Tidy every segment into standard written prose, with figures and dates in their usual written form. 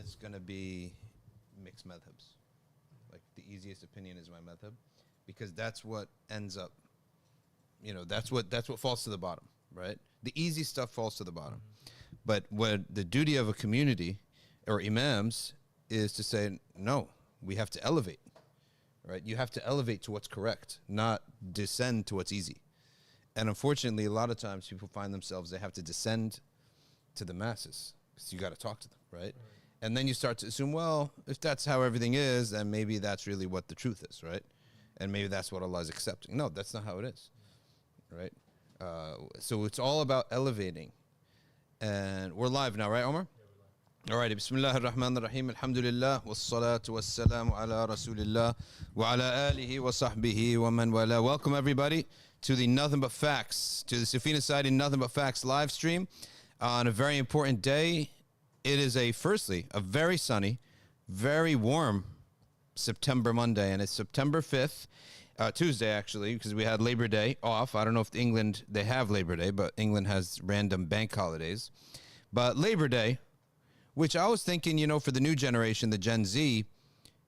is going to be mixed madhabs. Like the easiest opinion is my madhab, because that's what ends up, that's what falls to the bottom, right? The easy stuff falls to the bottom. But what the duty of a community or imams is to say, no, we have to elevate, right? You have to elevate to what's correct, not descend to what's easy. And unfortunately, a lot of times people find themselves, they have to descend to the masses because you got to talk to them, right? And then you start to assume, well, if that's how everything is, then maybe that's really what the truth is, right? And maybe that's what Allah is accepting. No, that's not how it is, right? So it's all about elevating. And we're live now, right, Omar? All right, Bismillah ar-Rahman ar-Rahim, Alhamdulillah, wassalatu wassalamu ala Rasulillah, wa ala alihi wa sahbihi wa man wala. Welcome, everybody, to the Nothing But Facts, to the Safina Society Nothing But Facts live stream on a very important day. It is firstly, a very sunny, very warm September Monday, and it's September 5th, Tuesday, actually, because we had Labor Day off. I don't know if England, they have Labor Day, but England has random bank holidays. But Labor Day, which I was thinking, for the new generation, the Gen Z,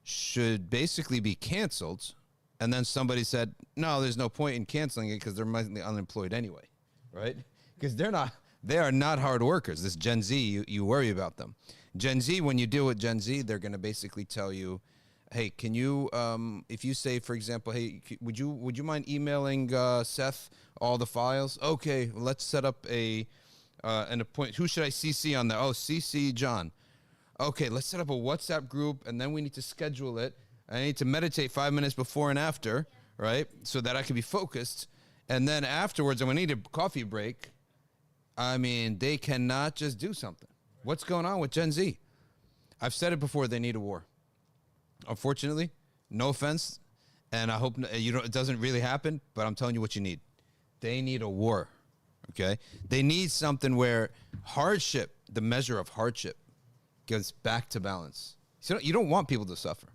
should basically be canceled. And then somebody said, no, there's no point in canceling it because they're mostly unemployed anyway, right? Because they are not hard workers. This Gen Z, you worry about them. Gen Z, when you deal with Gen Z, they're going to basically tell you, hey, can you, if you say, for example, hey, would you mind emailing Seth all the files? Okay, let's set up an appointment. Who should I CC on that? Oh, CC John. Okay, let's set up a WhatsApp group, and then we need to schedule it. I need to meditate 5 minutes before and after, right, so that I can be focused. And then afterwards, I'm going to need a coffee break. I mean, they cannot just do something. What's going on with Gen Z? I've said it before, they need a war. Unfortunately, no offense, and I hope it doesn't really happen, but I'm telling you what you need. They need a war, okay? They need something where hardship, the measure of hardship, goes back to balance. So you don't want people to suffer,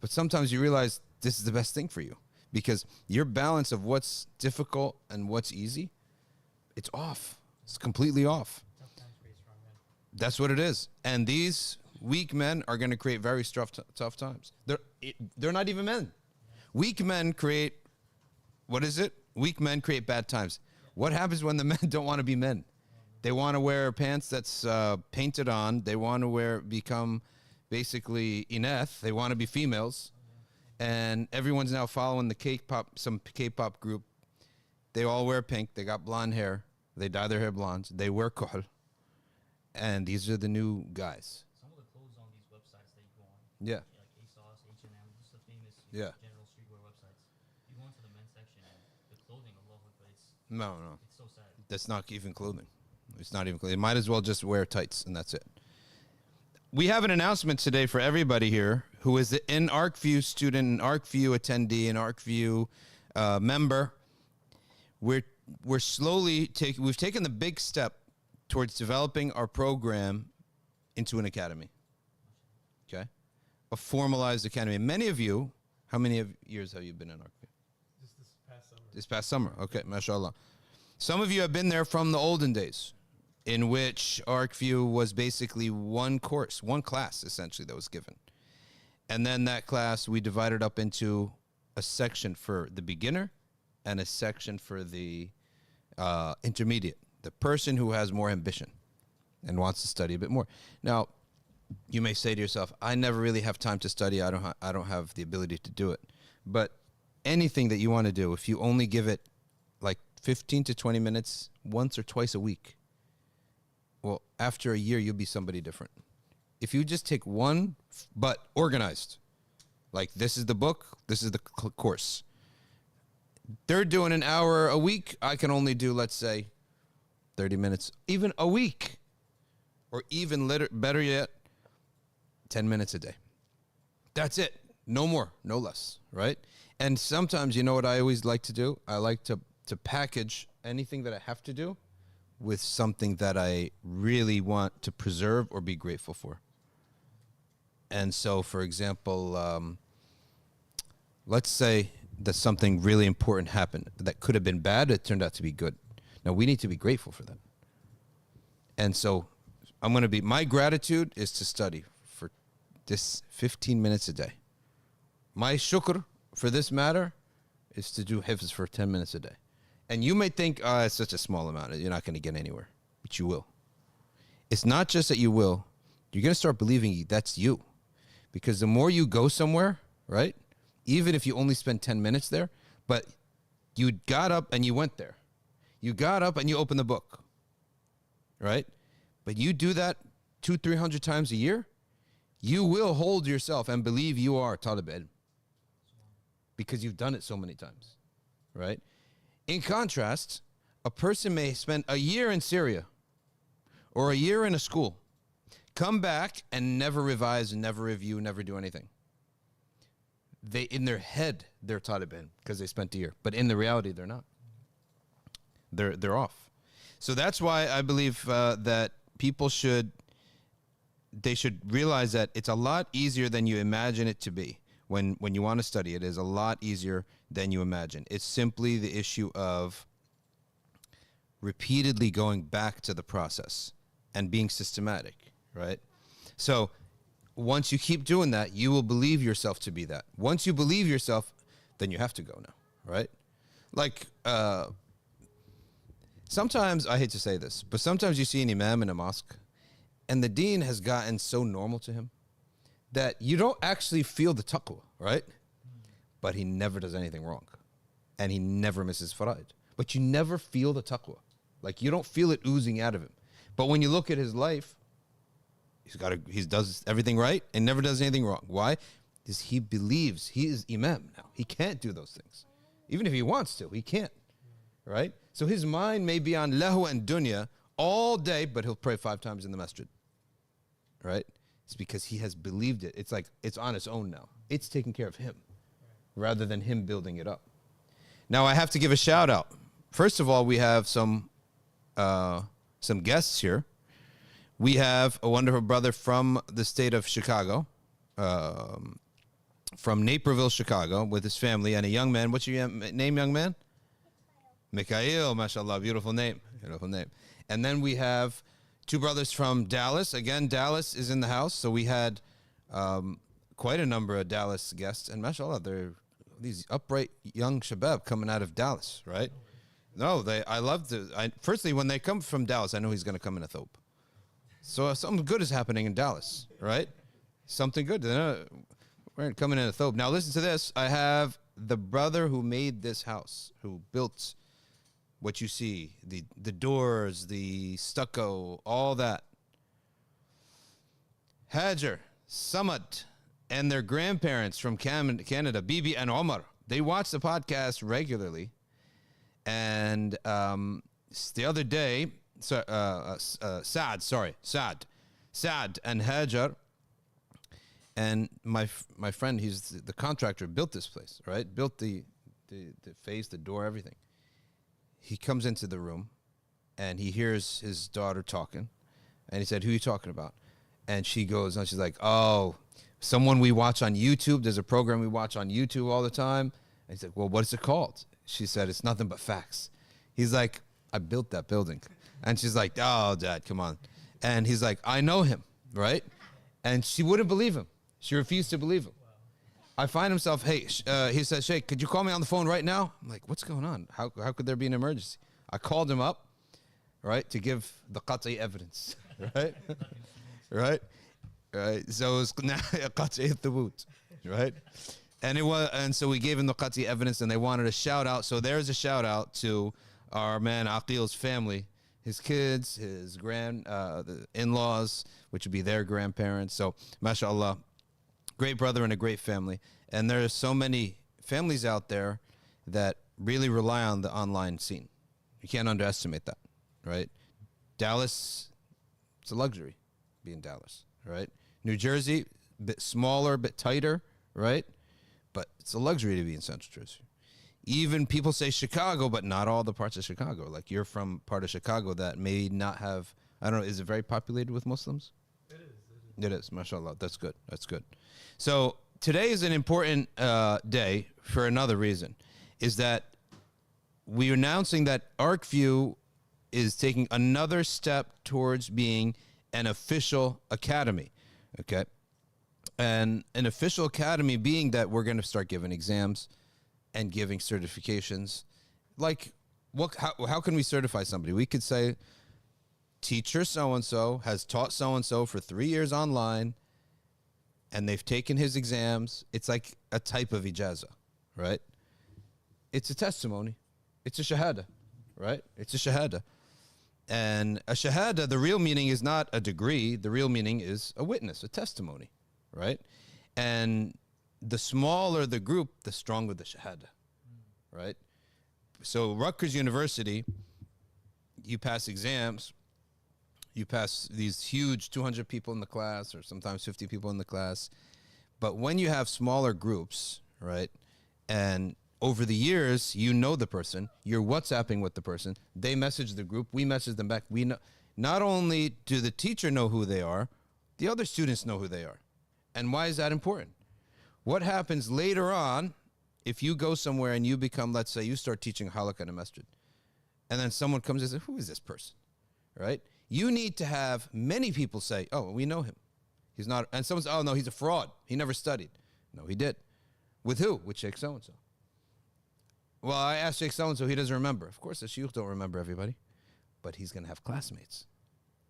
but sometimes you realize this is the best thing for you because your balance of what's difficult and what's easy, it's off. It's completely off. That's what it is. And these weak men are going to create very tough times. They're not even men. Weak men create, what is it? Weak men create bad times. What happens when the men don't want to be men? They want to wear pants that's painted on. They want to become basically ineth. They want to be females. And everyone's now following some K-pop group. They all wear pink. They got blonde hair. They dye their hair blonde. They wear kuhl. And these are the new guys. Some of the clothes on these websites that you go on. Yeah. Like ASOS, H&M, just the famous general streetwear websites. You go into the men's section and the clothing, Allah, it's so sad. That's not even clothing. It's not even clothing. They might as well just wear tights and that's it. We have an announcement today for everybody here who is an Arkview student, an Arkview attendee, an Arkview member. We're slowly we've taken the big step towards developing our program into an academy, okay? A formalized academy. Many of you, how many years have you been in Arkview? Just this past summer. This past summer, okay, mashallah. Some of you have been there from the olden days, in which Arkview was basically one course, one class, essentially, that was given. And then that class, we divided up into a section for the beginner and a section for the intermediate, the person who has more ambition and wants to study a bit more. Now, you may say to yourself, I never really have time to study. I don't have the ability to do it. But anything that you want to do, if you only give it like 15 to 20 minutes once or twice a week, well, after a year, you'll be somebody different. If you just take one, but organized, like this is the book, this is the course. They're doing an hour a week. I can only do, let's say, 30 minutes, even a week, or even better yet, 10 minutes a day. That's it. No more, no less, right? And sometimes, you know what I always like to do? I like to package anything that I have to do with something that I really want to preserve or be grateful for. And so, for example, let's say that something really important happened that could have been bad, it turned out to be good. Now, we need to be grateful for that. And so, my gratitude is to study this 15 minutes a day. My shukr for this matter is to do hifz for 10 minutes a day. And you may think, it's such a small amount, you're not going to get anywhere, but you will. It's not just that you will, you're going to start believing that's you. Because the more you go somewhere, right, even if you only spend 10 minutes there, but you got up and you went there. You got up and you opened the book, right? But you do that 200-300 times a year, you will hold yourself and believe you are talib ilm because you've done it so many times, right? In contrast, a person may spend a year in Syria or a year in a school, come back and never revise, never review, never do anything. They, in their head, they're talib ilm because they spent a year, but in the reality, they're not. They're off. So that's why I believe that people should realize that it's a lot easier than you imagine it to be. When you want to study, it is a lot easier than you imagine. It's simply the issue of repeatedly going back to the process and being systematic, right? So once you keep doing that, you will believe yourself to be that. Once you believe yourself, then you have to go now, right? Like, sometimes, I hate to say this, but sometimes you see an imam in a mosque and the deen has gotten so normal to him that you don't actually feel the taqwa, right? But he never does anything wrong. And he never misses fara'id. But you never feel the taqwa. Like, you don't feel it oozing out of him. But when you look at his life, he does everything right and never does anything wrong. Why? Because he believes he is imam now. He can't do those things. Even if he wants to, he can't, right? So his mind may be on lahu and dunya all day, but he'll pray 5 times in the masjid, right? It's because he has believed it. It's like it's on its own now. It's taking care of him rather than him building it up. Now I have to give a shout out. First of all, we have some guests here. We have a wonderful brother from the state of Chicago, from Naperville, Chicago, with his family, and a young man. What's your name, young man? Mikhail, mashallah, beautiful name. Beautiful name. And then we have 2 brothers from Dallas. Again, Dallas is in the house. So we had quite a number of Dallas guests. And mashallah, they're these upright young shabab coming out of Dallas, right? No, I love firstly, when they come from Dallas, I know he's going to come in a thobe. So something good is happening in Dallas, right? Something good. We're coming in a thobe. Now listen to this. I have the brother who made this house, who built what you see, the doors, the stucco, all that. Hajar, Samad, and their grandparents from Canada, Bibi and Omar, they watch the podcast regularly. And the other day, Saad and Hajar, and my friend, he's the contractor, built this place, right? Built the face, the door, everything. He comes into the room, and he hears his daughter talking, and he said, "Who are you talking about?" And she goes, and she's like, "Oh, someone we watch on YouTube. There's a program we watch on YouTube all the time." And he's like, "Well, what is it called?" She said, "It's nothing but facts." He's like, "I built that building." And she's like, "Oh, Dad, come on." And he's like, "I know him," right? And she wouldn't believe him. She refused to believe him. I find himself, he says, "Sheikh, could you call me on the phone right now?" I'm like, "What's going on? How could there be an emergency?" I called him up, right, to give the qat'i evidence, right? Right? So it was qat'i thubut, right? And so we gave him the qat'i evidence, and they wanted a shout out. So there's a shout out to our man Aqil's family, his kids, his the in-laws, which would be their grandparents. So mashallah, great brother and a great family. And there are so many families out there that really rely on the online scene. You can't underestimate that, right? Dallas, it's a luxury being Dallas, right? New Jersey, a bit smaller, a bit tighter, right? But it's a luxury to be in Central Jersey. Even people say Chicago, but not all the parts of Chicago. Like, you're from part of Chicago that may not have, I don't know, is it very populated with Muslims? It is, mashallah. That's good. That's good. So today is an important day for another reason, is that we're announcing that Arkview is taking another step towards being an official academy, okay? And an official academy being that we're going to start giving exams and giving certifications. Like, how can we certify somebody? We could say, teacher so-and-so has taught so-and-so for 3 years online, and they've taken his exams. It's like a type of ijazah, right? It's a testimony. It's a shahada, right? It's a shahada. And a shahada, the real meaning is not a degree. The real meaning is a witness, a testimony, right? And the smaller the group, the stronger the shahada, right? So Rutgers University, you pass exams, you pass these huge 200 people in the class or sometimes 50 people in the class. But when you have smaller groups, right, and over the years, you know the person, you're WhatsApping with the person, they message the group, we message them back. We know, not only do the teacher know who they are, the other students know who they are. And why is that important? What happens later on if you go somewhere and you become, let's say, you start teaching halakha in a masjid, and then someone comes and says, who is this person, right? You need to have many people say, oh, we know him. He's not, and someone says, oh, no, he's a fraud. He never studied. No, he did. With who? With Sheikh so-and-so. Well, I asked Sheikh so-and-so, he doesn't remember. Of course, the shuyukh don't remember everybody, but he's going to have classmates.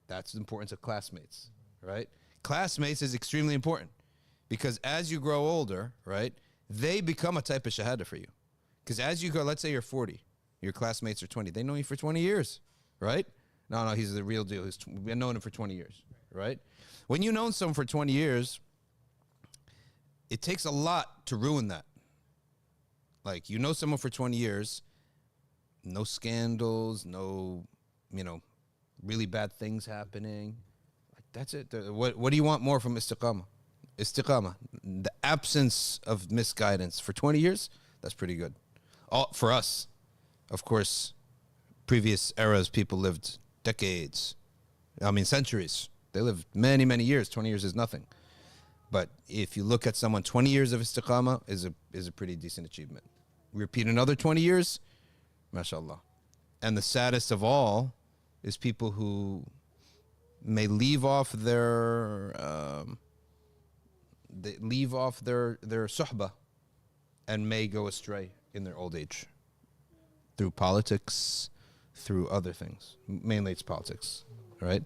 That's the importance of classmates, right? Classmates is extremely important because as you grow older, right, they become a type of shahada for you. Because as you go, let's say you're 40, your classmates are 20. They know you for 20 years, right? No, he's the real deal. We've known him for 20 years, right? When you've known someone for 20 years, it takes a lot to ruin that. Like, you know someone for 20 years, no scandals, no, really bad things happening. Like, that's it. What do you want more from istiqamah? Istiqamah, the absence of misguidance for 20 years, that's pretty good. For us, of course, previous eras, people lived decades, centuries. They lived many, many years. 20 years is nothing. But if you look at someone, 20 years of istiqamah is a pretty decent achievement. Repeat another 20 years, mashallah. And the saddest of all is people who may leave off their suhbah and may go astray in their old age through politics, through other things. Mainly it's politics, right?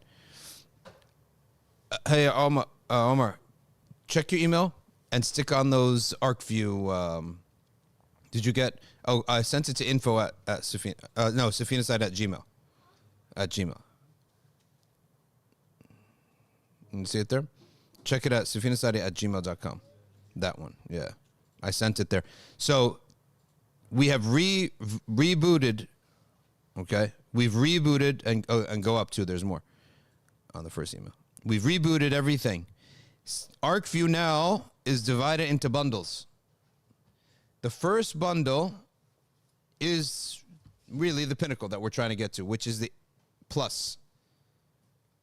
Hey, Omar, check your email and stick on those Arkview. Did you get? Oh, I sent it to info at Safina. No, SafinaSide at Gmail. At Gmail. You see it there? Check it at SafinaSide at gmail.com. That one, yeah. I sent it there. So we have rebooted. Okay, we've rebooted and go up to. There's more on the first email. We've rebooted everything. Arkview now is divided into bundles. The first bundle is really the pinnacle that we're trying to get to, which is the plus.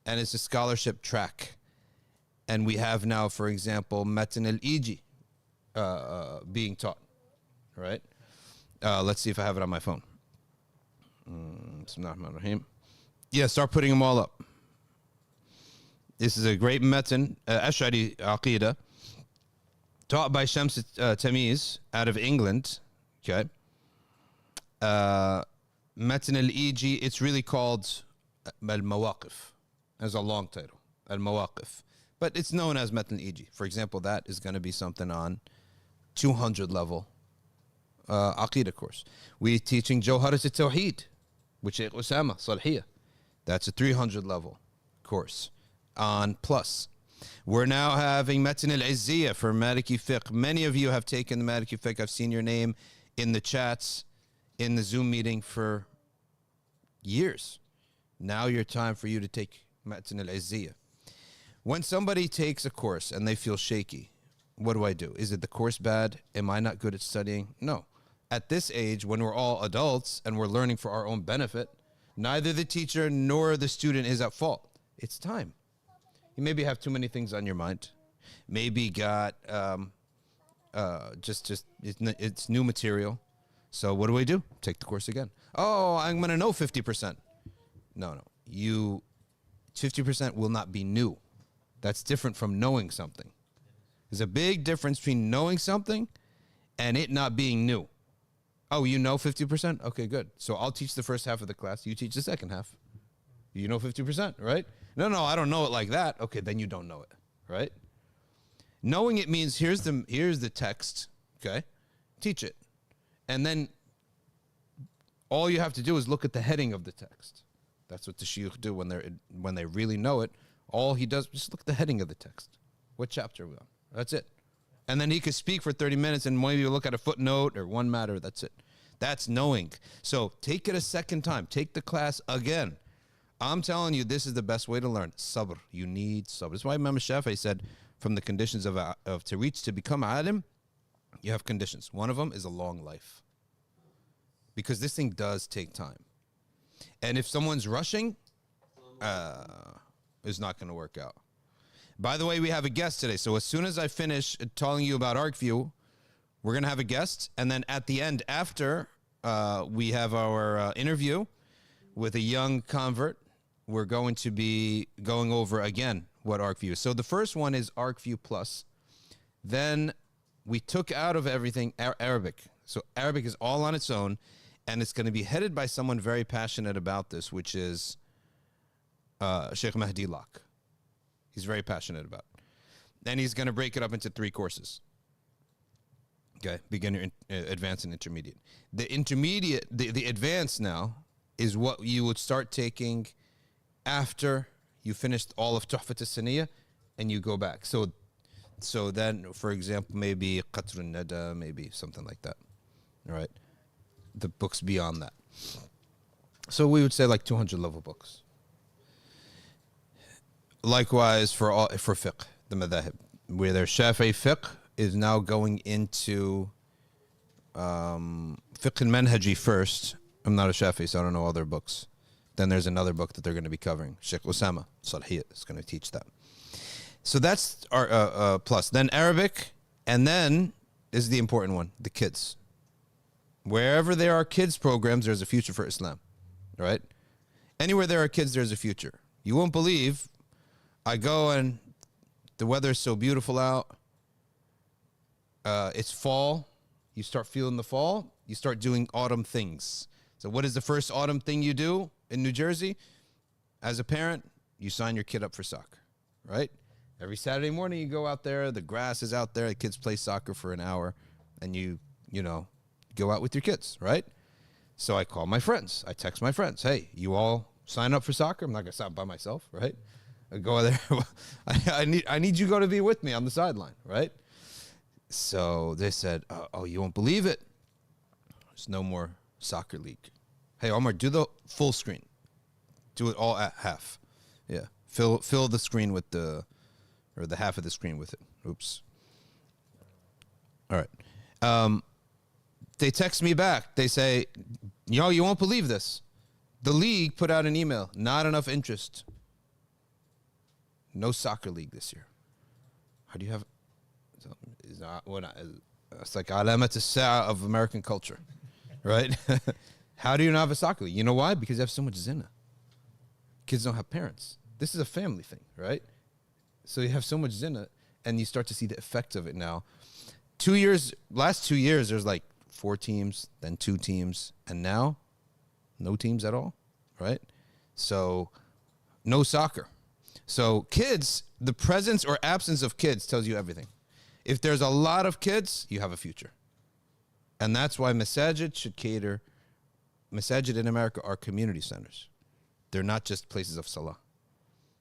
And it's a scholarship track. And we have now, for example, Matan al-Iji being taught, right? Let's see if I have it on my phone. Bismillahirrahmanirrahim. Yeah, start putting them all up. This is a great Matan, Ash'ari Aqidah, taught by Shams Tamiz out of England. Okay. Matan al-Iji, it's really called Al-Mawaqif. Has a long title, Al-Mawaqif. But it's known as Matan al-Iji. For example, that is going to be something on 200 level Aqidah course. We're teaching Jawharat al-Tawheed, which is Usama Salhiyah. That's a 300 level course on plus. We're now having Matan al-Izziyah for Maliki Fiqh. Many of you have taken the Maliki Fiqh. I've seen your name in the chats, in the Zoom meeting for years. Now your time for you to take Matan al-Izziyah. When somebody takes a course and they feel shaky, what do I do? Is it the course bad? Am I not good at studying? No. At this age, when we're all adults and we're learning for our own benefit, neither the teacher nor the student is at fault. It's time. You maybe have too many things on your mind. Maybe got it's new material. So what do? Take the course again. Oh, I'm going to know 50%. No. 50% will not be new. That's different from knowing something. There's a big difference between knowing something and it not being new. Oh, you know 50%? Okay, good. So I'll teach the first half of the class. You teach the second half. You know 50%, right? No, I don't know it like that. Okay, then you don't know it, right? Knowing it means here's the text, okay? Teach it. And then all you have to do is look at the heading of the text. That's what the shiuch do when they really know it. All he does is just look at the heading of the text. What chapter are we on? That's it. And then he could speak for 30 minutes and maybe look at a footnote or one matter. That's it. That's knowing. So take it a second time. Take the class again. I'm telling you, this is the best way to learn. Sabr. You need sabr. That's why Imam Shafi'i said from the conditions of to become alim, you have conditions. One of them is a long life. Because this thing does take time. And if someone's rushing, it's not going to work out. By the way, we have a guest today. So as soon as I finish telling you about Arkview, we're going to have a guest. And then at the end, after we have our interview with a young convert, we're going to be going over again what Arkview is. So the first one is Arkview Plus. Then we took out of everything Arabic. So Arabic is all on its own. And it's going to be headed by someone very passionate about this, which is Sheikh Mahdi Lak. He's very passionate about it. And he's going to break it up into 3 courses. Okay, beginner, advanced, and intermediate. The intermediate, the advanced now, is what you would start taking after you finished all of Tuhfat al-Saniyah and you go back. So then, for example, maybe Qatr al-Nada, maybe something like that. All right? The books beyond that. So we would say like 200 level books. Likewise for fiqh, the madhahib, where their Shafi'i fiqh is now going into fiqh al-manhaji first. I'm not a Shafi'i, so I don't know other books. Then there's another book that they're going to be covering. Sheikh Osama Salhiyat is going to teach that. So that's our plus. Then Arabic, and then is the important one, the kids. Wherever there are kids programs, there's a future for Islam, right? Anywhere there are kids, there's a future. You won't believe, I go and the weather's so beautiful out. It's fall. You start feeling the fall. You start doing autumn things. So what is the first autumn thing you do in New Jersey? As a parent, you sign your kid up for soccer, right? Every Saturday morning you go out there, the grass is out there, the kids play soccer for an hour, and you know, go out with your kids, right? So I call my friends. I text my friends. Hey, you all sign up for soccer? I'm not going to sign by myself, right? I go there. I need you to be with me on the sideline, right? So they said, oh, you won't believe it. There's no more soccer league. Hey, Omar, do the full screen. Do it all at half. Yeah. Fill the screen with the half of the screen with it. Oops. All right. They text me back. They say, you won't believe this. The league put out an email. Not enough interest. No soccer league this year. How do you have? It's like alamat as-sa'a of American culture, right? How do you not have a soccer league? You know why? Because you have so much zina. Kids don't have parents. This is a family thing, right? So you have so much zina, and you start to see the effects of it now. Last 2 years, there's like 4 teams, then 2 teams, and now no teams at all, right? So no soccer. So kids, the presence or absence of kids tells you everything. If there's a lot of kids, you have a future. And that's why masajid should cater. Masajid in America are community centers. They're not just places of salah.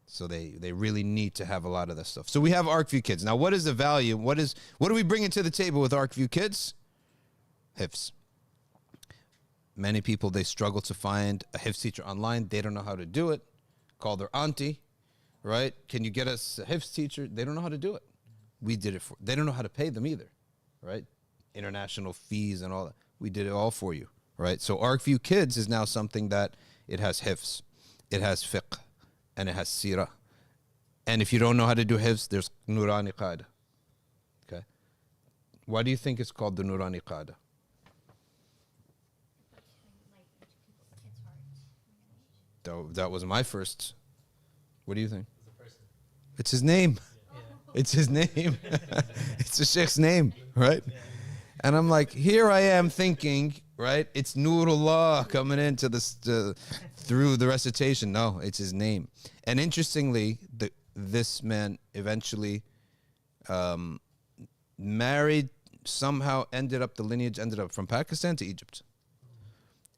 So they really need to have a lot of this stuff. So we have Arkview Kids. Now, what is the value? What do we bring to the table with Arkview Kids? Hifz. Many people, they struggle to find a Hifz teacher online. They don't know how to do it. Call their auntie, right? Can you get us a Hifz teacher? They don't know how to do it. We did it for. They don't know how to pay them either, right? International fees and all that. We did it all for you, right? So Arkview Kids is now something that it has Hifz, it has fiqh, and it has seerah. And if you don't know how to do Hifz, there's Nurani Qaida. Okay? Why do you think it's called the Nurani Qaida? That was my first. What do you think? It's his name. It's his name. It's the sheikh's name, right? And I'm like, here I am thinking, right? It's Nurullah coming into this through the recitation. No, it's his name. And interestingly, this man eventually married, somehow the lineage ended up from Pakistan to Egypt.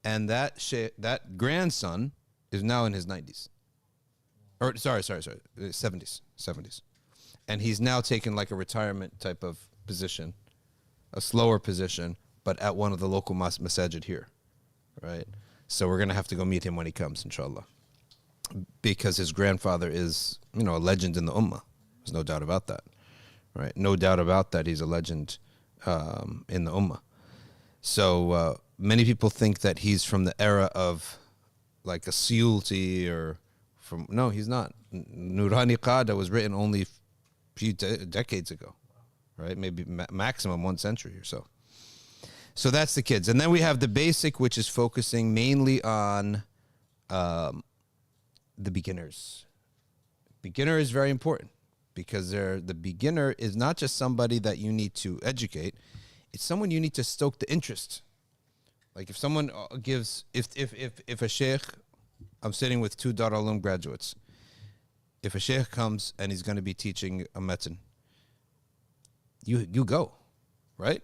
And that grandson is now in his 90s. Or sorry, 70s. And he's now taken like a retirement type of position, a slower position, but at one of the local masajid here, right? So we're going to have to go meet him when he comes, inshallah. Because his grandfather is, a legend in the ummah. There's no doubt about that, right? No doubt about that he's a legend in the ummah. So many people think that he's from the era of like a Suyuti or from, no, he's not. Nurani Qada was written only a few decades ago, right? Maybe maximum 1 century or so. So that's the kids. And then we have the basic, which is focusing mainly on the beginners. Beginner is very important because the beginner is not just somebody that you need to educate. It's someone you need to stoke the interest. Like if someone gives, if a sheikh, I'm sitting with 2 Dar al-Ulum graduates. If a sheikh comes and he's going to be teaching a metin, you go, right?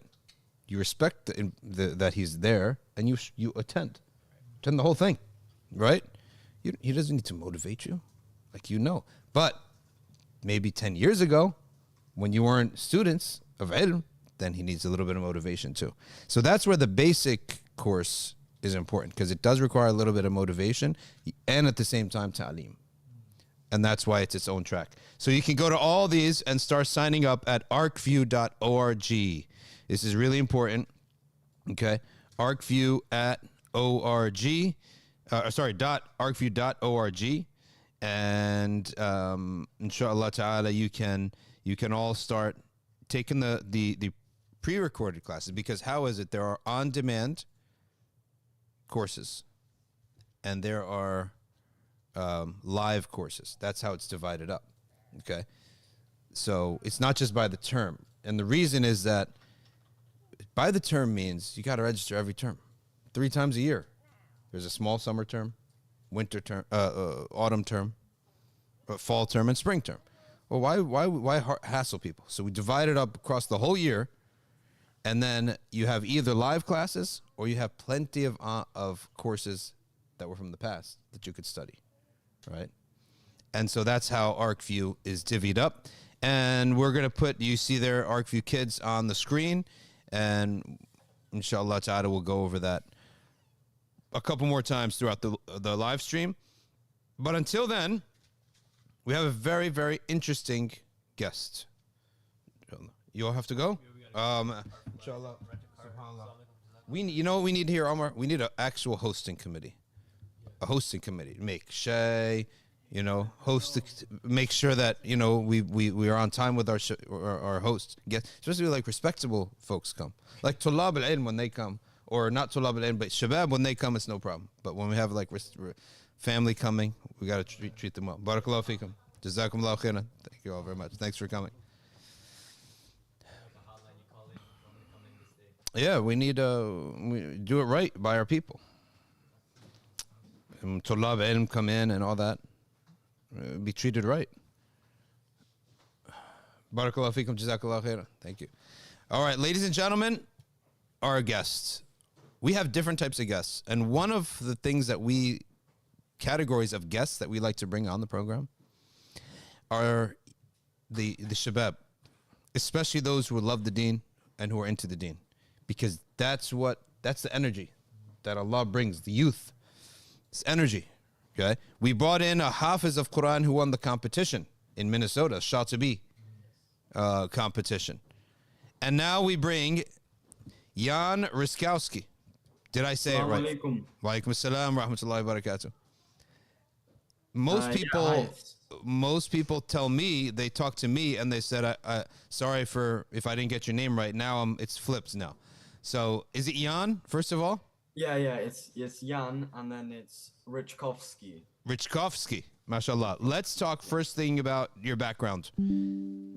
You respect that he's there and you attend the whole thing, right? He doesn't need to motivate you, like But maybe 10 years ago, when you weren't students of ilm, then he needs a little bit of motivation too. So that's where the basic course is important, because it does require a little bit of motivation and at the same time ta'aleem. And that's why it's its own track. So you can go to all these and start signing up at arkview.org. This is really important. Okay. Arkview.org. .arkview.org. And inshallah ta'ala, you can all start taking the pre-recorded classes, because how is it? There are on-demand courses and there are live courses. That's how it's divided up. Okay. So it's not just by the term. And the reason is that by the term means you got to register every term, 3 times a year. There's a small summer term, winter term, autumn term, fall term, and spring term. Well, why hassle people? So we divide it up across the whole year, and then you have either live classes or you have plenty of courses that were from the past that you could study, right? And so that's how Arkview is divvied up. And we're going to put, you see there, Arkview Kids on the screen, and inshallah ta'ala we'll go over that a couple more times throughout the live stream. But until then, we have a very, very interesting guest. You all have to go? Inshallah. You know what we need here, Omar? We need an actual hosting committee. A hosting committee. Make Shay, make sure that, we are on time with our hosts. Especially like respectable folks come. Like Tulab al-Ilm when they come. Or not Tulab al-Ilm, but Shabab, when they come, it's no problem. But when we have like family coming, we got to treat them well. Barakallahu feekum. Jazakumullahu khairan. Thank you all very much. Thanks for coming. Yeah, we need we do it right by our people. Tulab al-Ilm come in and all that. Be treated right. Barakallahu feekum. Jazakumullahu khairan. Thank you. All right, ladies and gentlemen, our guests. We have different types of guests, and one of the categories of guests that we like to bring on the program are the shabab, especially those who love the deen and who are into the deen, because that's the energy that Allah brings, the youth. It's energy. Okay, we brought in a hafiz of Quran who won the competition in Minnesota, Shadee competition, and now we bring Jan Ryczkowski. Did I say it right? Alaikum. Wa alaikum assalam wa rahmatullahi wa barakatuh. Most people tell me, they talk to me and they said, sorry if I didn't get your name right. Now it's flipped now. So is it Jan, first of all? Yeah, it's Jan, and then it's Ryczkowski. Ryczkowski. MashaAllah. Let's talk first thing about your background.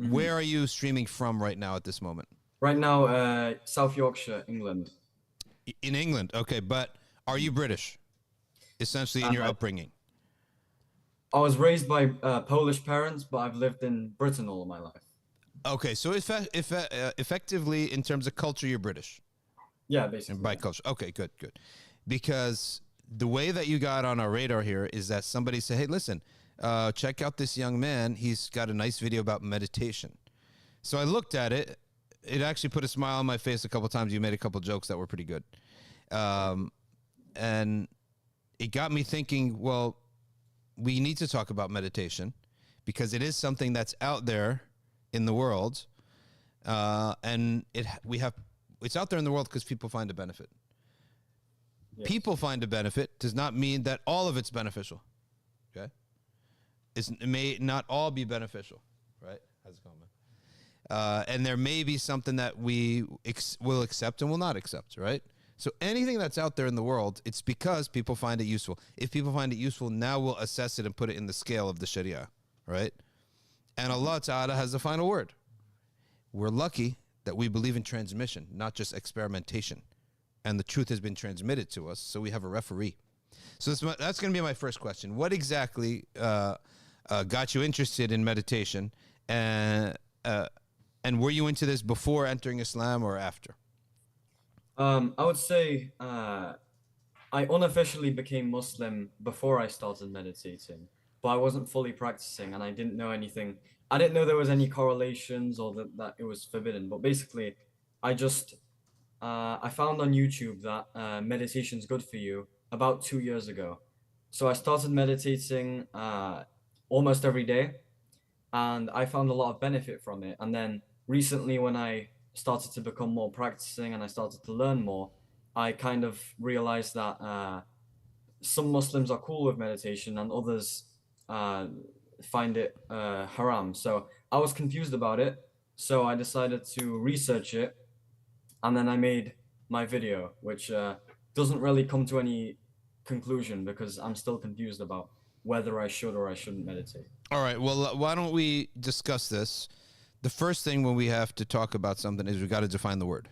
Where are you streaming from right now at this moment? Right now, South Yorkshire, England. In England, okay. But are you British? Essentially, in your upbringing. I was raised by Polish parents, but I've lived in Britain all my life. Okay, so effectively, in terms of culture, you're British. Yeah, basically. And by culture. Okay, good. Because the way that you got on our radar here is that somebody said, hey, listen, check out this young man. He's got a nice video about meditation. So I looked at it. It actually put a smile on my face a couple times. You made a couple jokes that were pretty good. And it got me thinking, well, we need to talk about meditation because it is something that's out there in the world. And it's out there in the world because people find a benefit. Yes. People find a benefit does not mean that all of it's beneficial. Okay? It may not all be beneficial, right? How's it going, man? And there may be something that we will accept and will not accept, right? So anything that's out there in the world, it's because people find it useful. If people find it useful, now we'll assess it and put it in the scale of the Sharia, right? And Allah Ta'ala has the final word. We're lucky that we believe in transmission, not just experimentation. And the truth has been transmitted to us, so we have a referee. So that's going to be my first question. What exactly got you interested in meditation? And were you into this before entering Islam or after? I would say I unofficially became Muslim before I started meditating, but I wasn't fully practicing and I didn't know anything. I didn't know there was any correlations or that it was forbidden, but basically I just I found on YouTube that meditation is good for you about 2 years ago. So I started meditating almost every day and I found a lot of benefit from it. And then recently when I started to become more practicing and I started to learn more, I kind of realized that some Muslims are cool with meditation and others find it haram. So I was confused about it. So I decided to research it. And then I made my video, which doesn't really come to any conclusion because I'm still confused about whether I should or I shouldn't meditate. All right. Well, why don't we discuss this? The first thing when we have to talk about something is we got to define the word.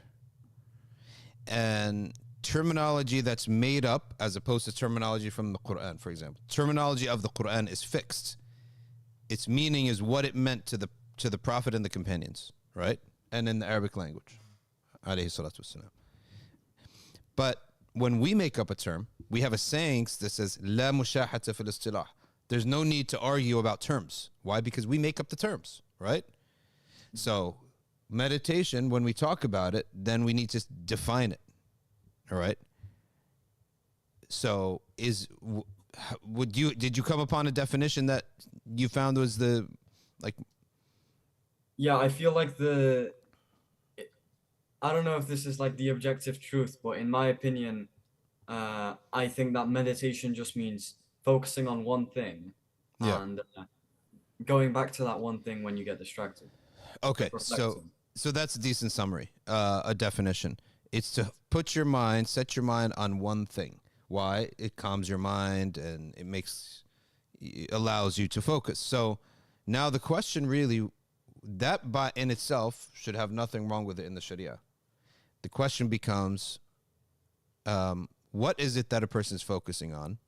And terminology that's made up as opposed to terminology from the Quran, for example. Terminology of the Quran is fixed. Its meaning is what it meant to the Prophet and the companions, right? And in the Arabic language. Alayhi salatu wassalam. But when we make up a term, we have a saying that says, La mushahata fil istilah. There's no need to argue about terms. Why? Because we make up the terms, right? So meditation, when we talk about it, then we need to define it. All right. So did you come upon a definition that you found was Yeah, I feel like I don't know if this is like the objective truth, but in my opinion, I think that meditation just means focusing on one thing and going back to that one thing when you get distracted. Okay, so that's a decent summary, a definition. It's to set your mind on one thing. Why? It calms your mind and it allows you to focus. So now the question really, that by in itself should have nothing wrong with it in the Sharia. The question becomes, what is it that a person is focusing on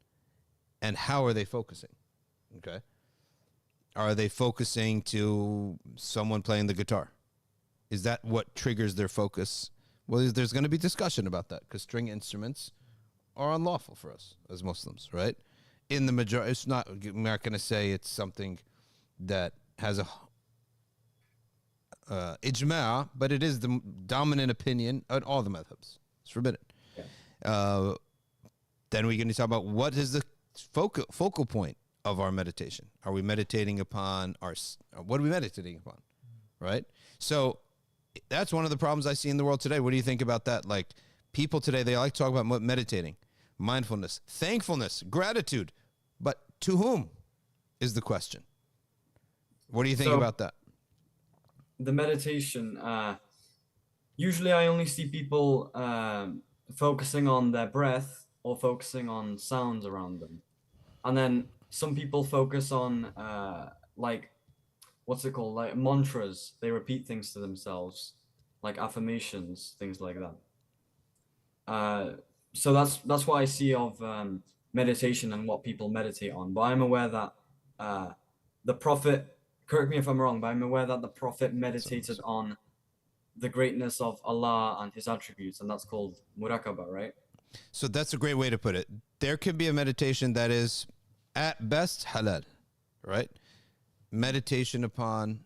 and how are they focusing? Okay. Are they focusing to someone playing the guitar? Is that what triggers their focus? Well, there's going to be discussion about that because string instruments are unlawful for us as Muslims, right? In the majority, I'm not going to say it's something that has a ijma', but it is the dominant opinion on all the madhabs. It's forbidden. Yeah. Then we're going to talk about what is the focal point of our meditation. Are we meditating upon what are we meditating upon? Right? So that's one of the problems I see in the world today. What do you think about that? Like people today, they like to talk about meditating, mindfulness, thankfulness, gratitude. But to whom is the question? What do you think about that? The meditation, usually I only see people focusing on their breath or focusing on sounds around them. And then some people focus on like, what's it called? Like mantras. They repeat things to themselves, like affirmations, things like that. So that's what I see of meditation and what people meditate on. But I'm aware that the Prophet, correct me if I'm wrong, but I'm aware that the Prophet meditated on the greatness of Allah and His attributes, and that's called muraqabah, right? So that's a great way to put it. There could be a meditation that is at best halal, right? Meditation upon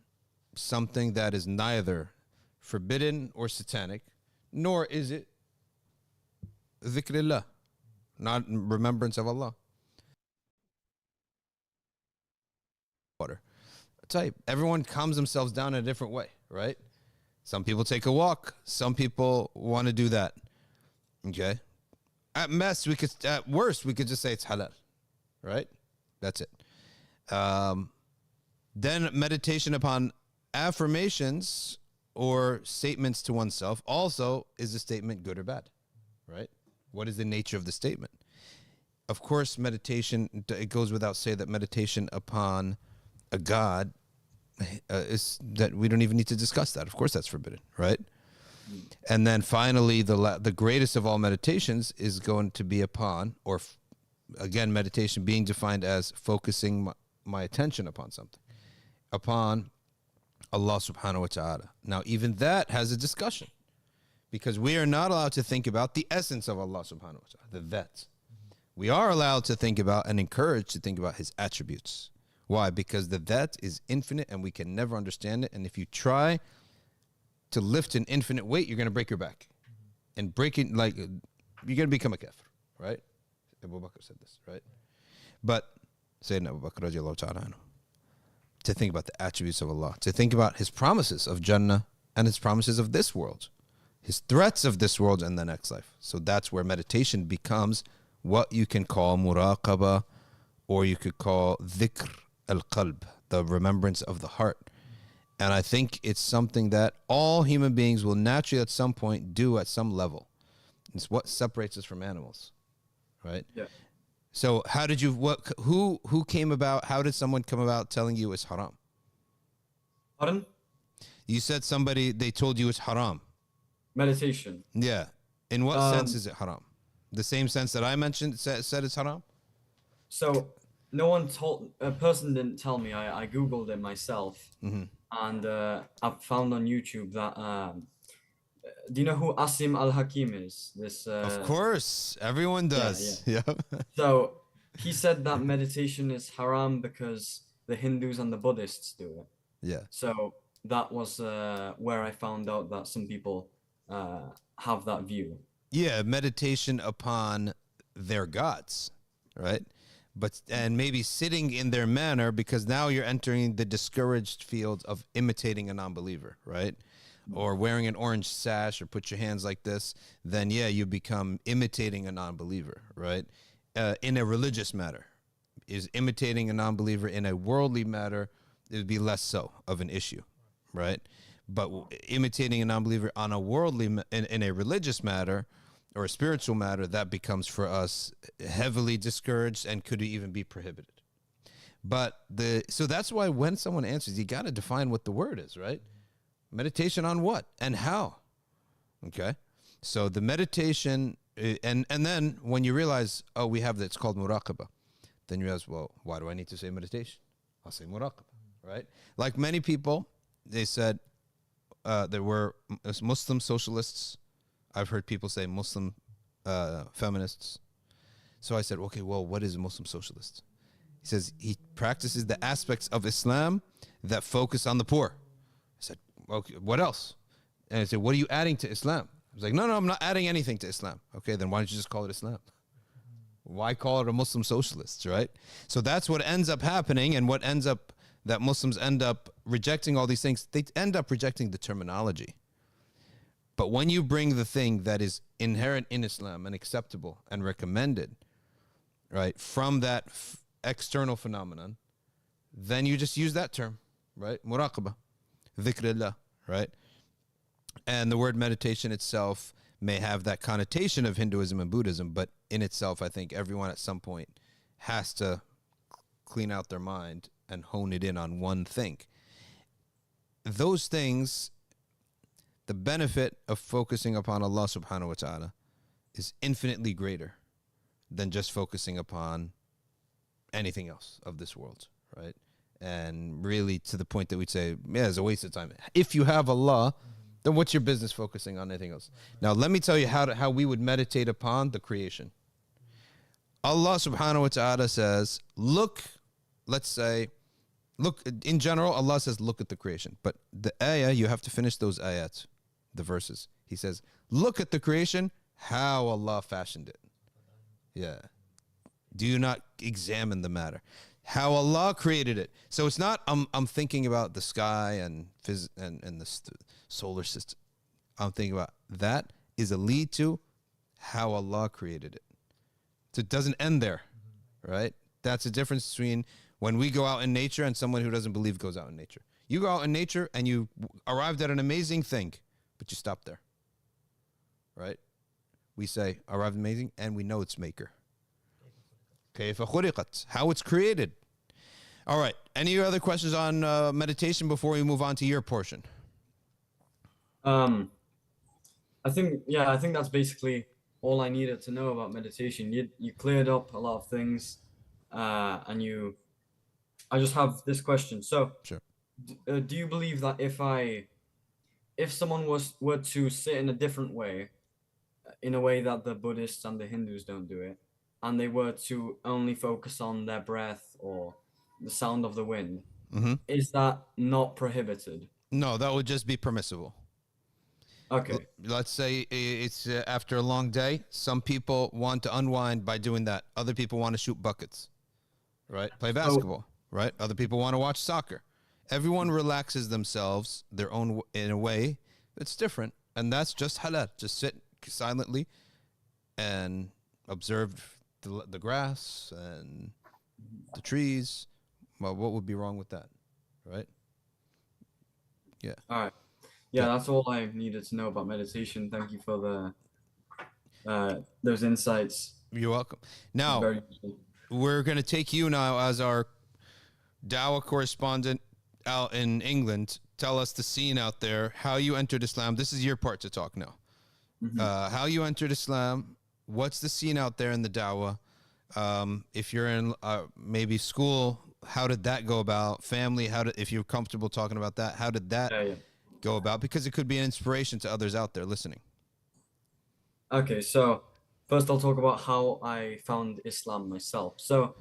something that is neither forbidden or satanic, nor is it dhikrillah, not remembrance of Allah. Water. Type. Everyone calms themselves down in a different way, right? Some people take a walk. Some people want to do that. Okay. At worst, we could just say it's halal, right? That's it. Then meditation upon affirmations or statements to oneself also is a statement good or bad, right? What is the nature of the statement? Of course, meditation, it goes without saying that meditation upon a God is that we don't even need to discuss that. Of course, that's forbidden, right? And then finally, the greatest of all meditations is going to be upon, or again, meditation being defined as focusing my attention upon something, upon Allah subhanahu wa ta'ala. Now, even that has a discussion, because we are not allowed to think about the essence of Allah subhanahu wa ta'ala, the that. We are allowed to think about and encouraged to think about His attributes. Why? Because the that is infinite and we can never understand it. And if you try to lift an infinite weight, you're going to break your back. And breaking, like, you're going to become a kafir, right? Abu Bakr said this, right? But Sayyidina Abu Bakr radiallahu ta'ala anhu, to think about the attributes of Allah, to think about His promises of Jannah and His promises of this world, His threats of this world and the next life. So that's where meditation becomes what you can call muraqabah, or you could call dhikr al-qalb, the remembrance of the heart. And I think it's something that all human beings will naturally at some point do at some level. It's what separates us from animals, right? Yeah. So how did you, who came about, how did someone come about telling you it's haram? Pardon? You said somebody, they told you it's haram. Meditation. Yeah. In what sense is it haram? The same sense that I mentioned, said it's haram? So no one told, a person didn't tell me. I Googled it myself. Mm-hmm. And I found on YouTube that, do you know who Assim Al-Hakim is? This of course, everyone does. Yeah. So he said that meditation is haram because the Hindus and the Buddhists do it. Yeah. So that was where I found out that some people have that view. Yeah, meditation upon their gods, right? And maybe sitting in their manner, because now you're entering the discouraged field of imitating a non-believer, right? Or wearing an orange sash, or put your hands like this, then yeah, you become imitating a non-believer, right? In a religious matter. Is imitating a non-believer in a worldly matter, it would be less so of an issue, right? But imitating a non-believer on a worldly, in a religious matter, or a spiritual matter, that becomes for us heavily discouraged and could even be prohibited. But so that's why when someone answers, you got to define what the word is, right? Meditation on what and how? Okay. So the meditation, and then when you realize, oh, we have that, it's called muraqabah, then you realize, well, why do I need to say meditation? I'll say muraqabah, right? Like many people, they said there were Muslim socialists. I've heard people say Muslim feminists. So I said, okay, well, what is a Muslim socialist? He says he practices the aspects of Islam that focus on the poor. I said, okay, what else? And I said, what are you adding to Islam? I was like, no, I'm not adding anything to Islam. Okay, then why don't you just call it Islam? Why call it a Muslim socialist, right? So that's what ends up happening, and what ends up, that Muslims end up rejecting all these things. They end up rejecting the terminology. But when you bring the thing that is inherent in Islam and acceptable and recommended, right, from that external phenomenon, then you just use that term, right? Muraqabah, dhikrillah, right? And the word meditation itself may have that connotation of Hinduism and Buddhism, but in itself, I think everyone at some point has to clean out their mind and hone it in on one thing. Those things, the benefit of focusing upon Allah subhanahu wa ta'ala is infinitely greater than just focusing upon anything else of this world, right? And really to the point that we'd say, yeah, it's a waste of time. If you have Allah, then what's your business focusing on anything else? Now, let me tell you how we would meditate upon the creation. Allah subhanahu wa ta'ala says, look, in general, Allah says, look at the creation. But the ayah, you have to finish those ayats, the verses. He says, look at the creation, how Allah fashioned it. Yeah. Do you not examine the matter? How Allah created it. So it's not, I'm thinking about the sky and the solar system. I'm thinking about that is a lead to how Allah created it. So it doesn't end there, right? That's the difference between when we go out in nature and someone who doesn't believe goes out in nature. You go out in nature and you arrived at an amazing thing, but you stop there, right? We say, arrived amazing, and we know its maker. How it's created. All right. Any other questions on meditation before we move on to your portion? I think that's basically all I needed to know about meditation. You cleared up a lot of things, and I just have this question. So, sure. Do you believe that if someone were to sit in a different way, in a way that the Buddhists and the Hindus don't do it, and they were to only focus on their breath or the sound of the wind, is that not prohibited? No, that would just be permissible. Okay. Let's say it's after a long day. Some people want to unwind by doing that. Other people want to shoot buckets, right? Play basketball, right? Other people want to watch soccer. Everyone relaxes themselves their own in a way that's different, and that's just halal. Just sit silently and observe the grass and the trees. Well, what would be wrong with that, right? Yeah. All right. Yeah, that's all I needed to know about meditation. Thank you for those insights. You're welcome. Now, we're going to take you now as our Dawah correspondent out in England. Tell us the scene out there, how you entered Islam. This is your part to talk now. How you entered Islam, what's the scene out there in the Dawah? If you're in maybe school, how did that go about? Family, if you're comfortable talking about that, how did that go about? Because it could be an inspiration to others out there listening. Okay, so first I'll talk about how I found Islam myself. So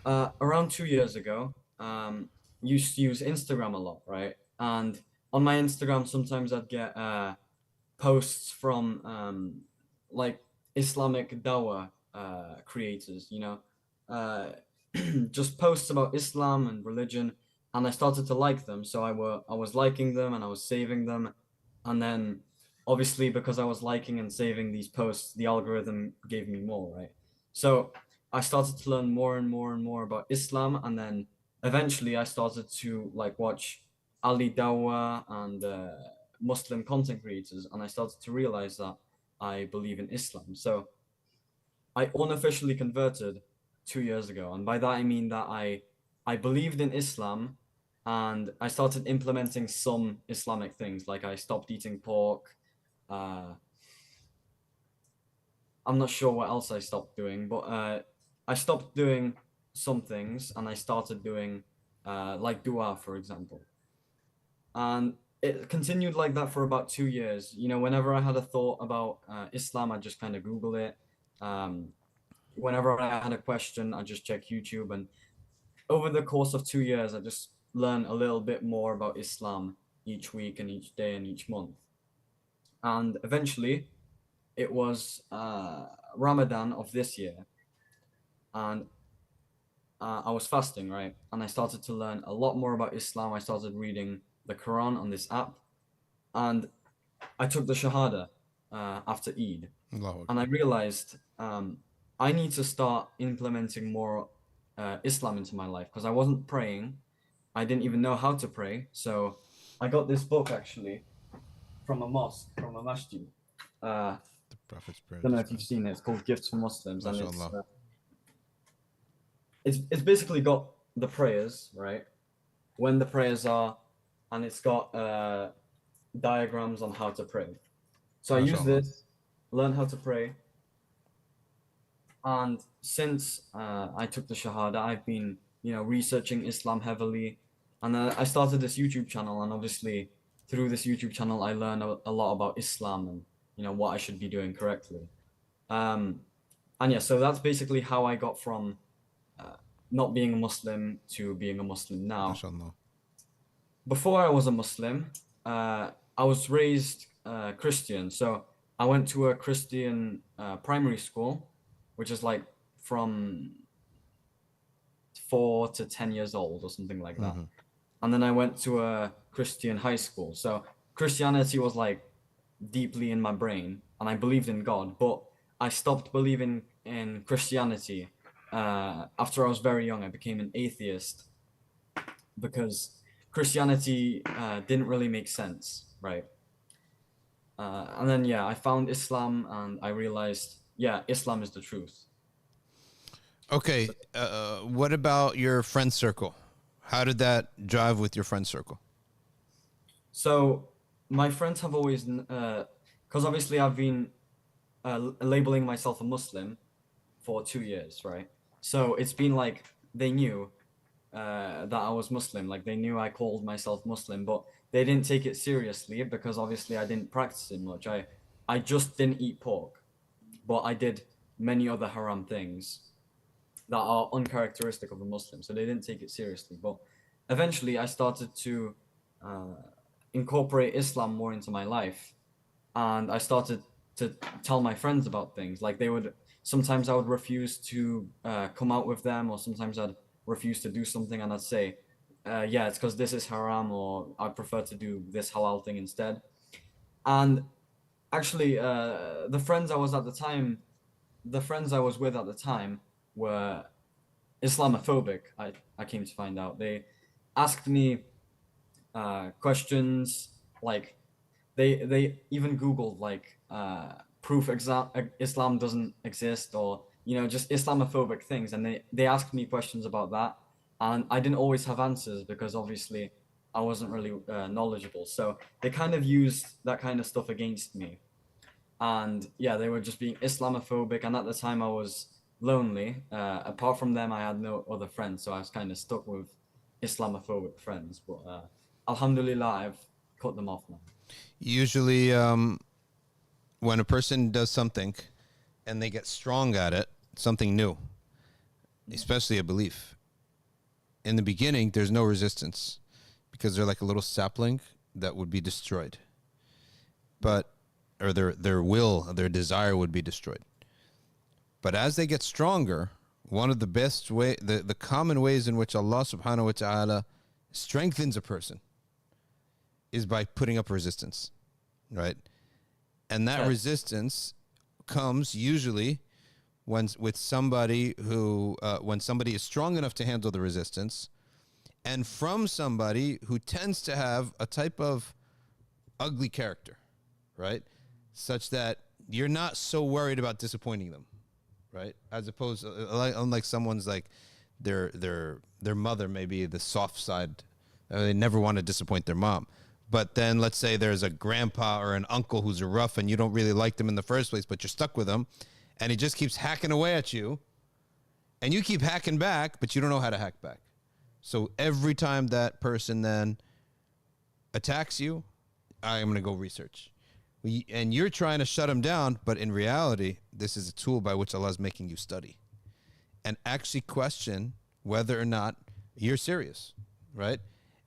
around 2 years ago, used to use Instagram a lot, right? And on my Instagram, sometimes I'd get posts from like Islamic Dawah creators, just posts about Islam and religion, and I started to like them. So I was liking them and I was saving them, and then obviously because I was liking and saving these posts, the algorithm gave me more, right? So I started to learn more and more and more about Islam, and then eventually I started to watch Ali Dawah and Muslim content creators, and I started to realize that I believe in Islam. So I unofficially converted 2 years ago, and by that I mean that I believed in Islam, and I started implementing some Islamic things, like I stopped eating pork. I'm not sure what else I stopped doing, but I stopped doing some things, and I started doing like dua, for example. And it continued like that for about 2 years. Whenever I had a thought about Islam, I just kind of Google it. Whenever I had a question, I just check YouTube. And over the course of 2 years, I just learned a little bit more about Islam each week and each day and each month. And eventually, it was Ramadan of this year. And I was fasting, right? And I started to learn a lot more about Islam. I started reading the Quran on this app. And I took the Shahada after Eid. And I realized I need to start implementing more Islam into my life, because I wasn't praying. I didn't even know how to pray. So I got this book actually from a mosque, from a masjid. The Prophet's Prayer. I don't know if you've seen it. It's called Gifts for Muslims. And it's basically got the prayers, right? When the prayers are, and it's got diagrams on how to pray. So I use MashaAllah. this, learn how to pray, and since I took the Shahada, I've been, researching Islam heavily, and I started this YouTube channel, and obviously through this YouTube channel, I learned a lot about Islam and what I should be doing correctly. And yeah, so that's basically how I got from not being a Muslim to being a Muslim now. MashaAllah. Before I was a Muslim, I was raised Christian. So I went to a Christian primary school, which is like from 4 to 10 years old or something like that. And then I went to a Christian high school. So Christianity was like deeply in my brain, and I believed in God, but I stopped believing in Christianity after I was very young. I became an atheist because Christianity didn't really make sense, right? And then, I found Islam, and I realized, Islam is the truth. Okay, what about your friend circle? How did that jive with your friend circle? So my friends have always, because obviously I've been labeling myself a Muslim for 2 years, right? So it's been like they knew that I was Muslim, like they knew I called myself Muslim, but they didn't take it seriously because obviously I didn't practice it much. I just didn't eat pork, but I did many other haram things that are uncharacteristic of a Muslim, so they didn't take it seriously. But eventually I started to incorporate Islam more into my life, and I started to tell my friends about things. Like sometimes I would refuse to come out with them, or sometimes I'd refuse to do something, and I'd say, it's because this is haram, or I prefer to do this halal thing instead. And actually, the friends I was with at the time were Islamophobic. I came to find out. They asked me questions, like they even Googled like proof Islam doesn't exist, or just Islamophobic things, and they asked me questions about that, and I didn't always have answers because obviously I wasn't really knowledgeable. So they kind of used that kind of stuff against me, and they were just being Islamophobic. And at the time I was lonely. Apart from them, I had no other friends, so I was kind of stuck with Islamophobic friends. But Alhamdulillah, I've cut them off now. Usually, when a person does something and they get strong at it, something new, especially a belief, in the beginning, there's no resistance because they're like a little sapling that would be destroyed. Or their desire would be destroyed. But as they get stronger, one of the best the common ways in which Allah subhanahu wa ta'ala strengthens a person is by putting up resistance, right? And that resistance comes usually when somebody is strong enough to handle the resistance, and from somebody who tends to have a type of ugly character, right? Such that you're not so worried about disappointing them, right? As opposed, unlike someone's like their mother may be the soft side. They never want to disappoint their mom. But then let's say there's a grandpa or an uncle who's rough and you don't really like them in the first place, but you're stuck with him, and he just keeps hacking away at you, and you keep hacking back, but you don't know how to hack back. So every time that person then attacks you, I'm going to go research. And you're trying to shut him down, but in reality, this is a tool by which Allah is making you study and actually question whether or not you're serious, right?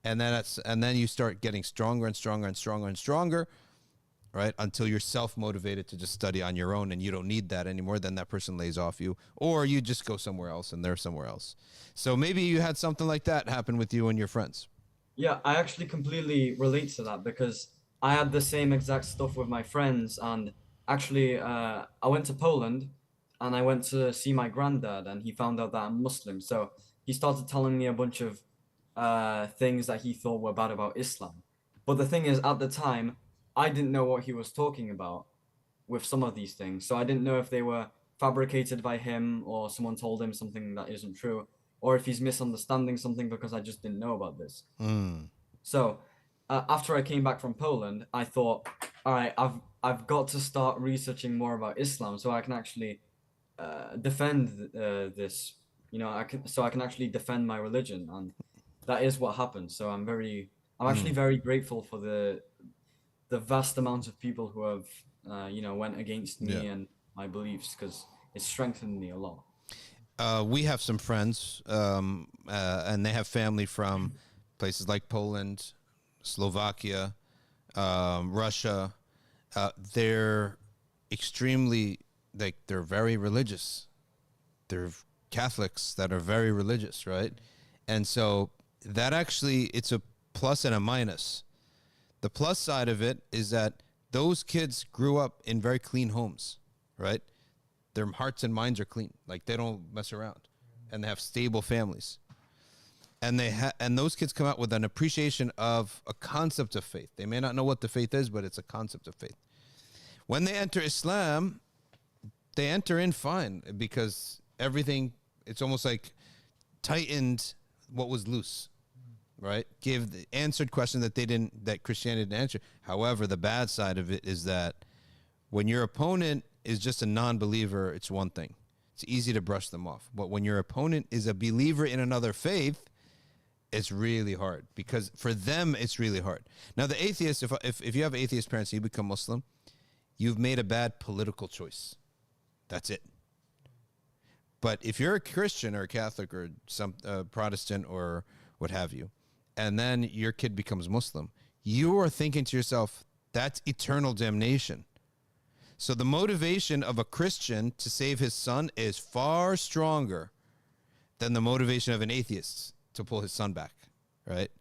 And then you start getting stronger and stronger and stronger and stronger, right? Until you're self-motivated to just study on your own and you don't need that anymore. Then that person lays off you, or you just go somewhere else and they're somewhere else. So maybe you had something like that happen with you and your friends. Yeah, I actually completely relate to that because I had the same exact stuff with my friends. And actually, I went to Poland and I went to see my granddad, and he found out that I'm Muslim. So he started telling me a bunch of things that he thought were bad about Islam. But the thing is, at the time, I didn't know what he was talking about with some of these things. So I didn't know if they were fabricated by him or someone told him something that isn't true. or if he's misunderstanding something because I just didn't know about this. So after I came back from Poland, I thought, all right, I've got to start researching more about Islam so I can actually defend this. I can actually defend my religion, and that is what happened. So I'm actually very grateful for the vast amount of people who have went against me and my beliefs, because it strengthened me a lot. We have some friends, and they have family from places like Poland, Slovakia, Russia. They're extremely, they're very religious. They're Catholics that are very religious, right? And so that actually, it's a plus and a minus. The plus side of it is that those kids grew up in very clean homes, right? Their hearts and minds are clean. Like, they don't mess around, and they have stable families. And and those kids come out with an appreciation of a concept of faith. They may not know what the faith is, but it's a concept of faith. When they enter Islam, they enter in fine, because everything, it's almost like tightened what was loose, right? Give the answered question that that Christianity didn't answer. However, the bad side of it is that when your opponent is just a non-believer, it's one thing. It's easy to brush them off. But when your opponent is a believer in another faith, it's really hard, because for them, it's really hard. Now, the atheist, if you have atheist parents and you become Muslim, you've made a bad political choice. That's it. But if you're a Christian or a Catholic or some Protestant or what have you, and then your kid becomes Muslim, you are thinking to yourself, that's eternal damnation. So the motivation of a Christian to save his son is far stronger than the motivation of an atheist to pull his son back, right?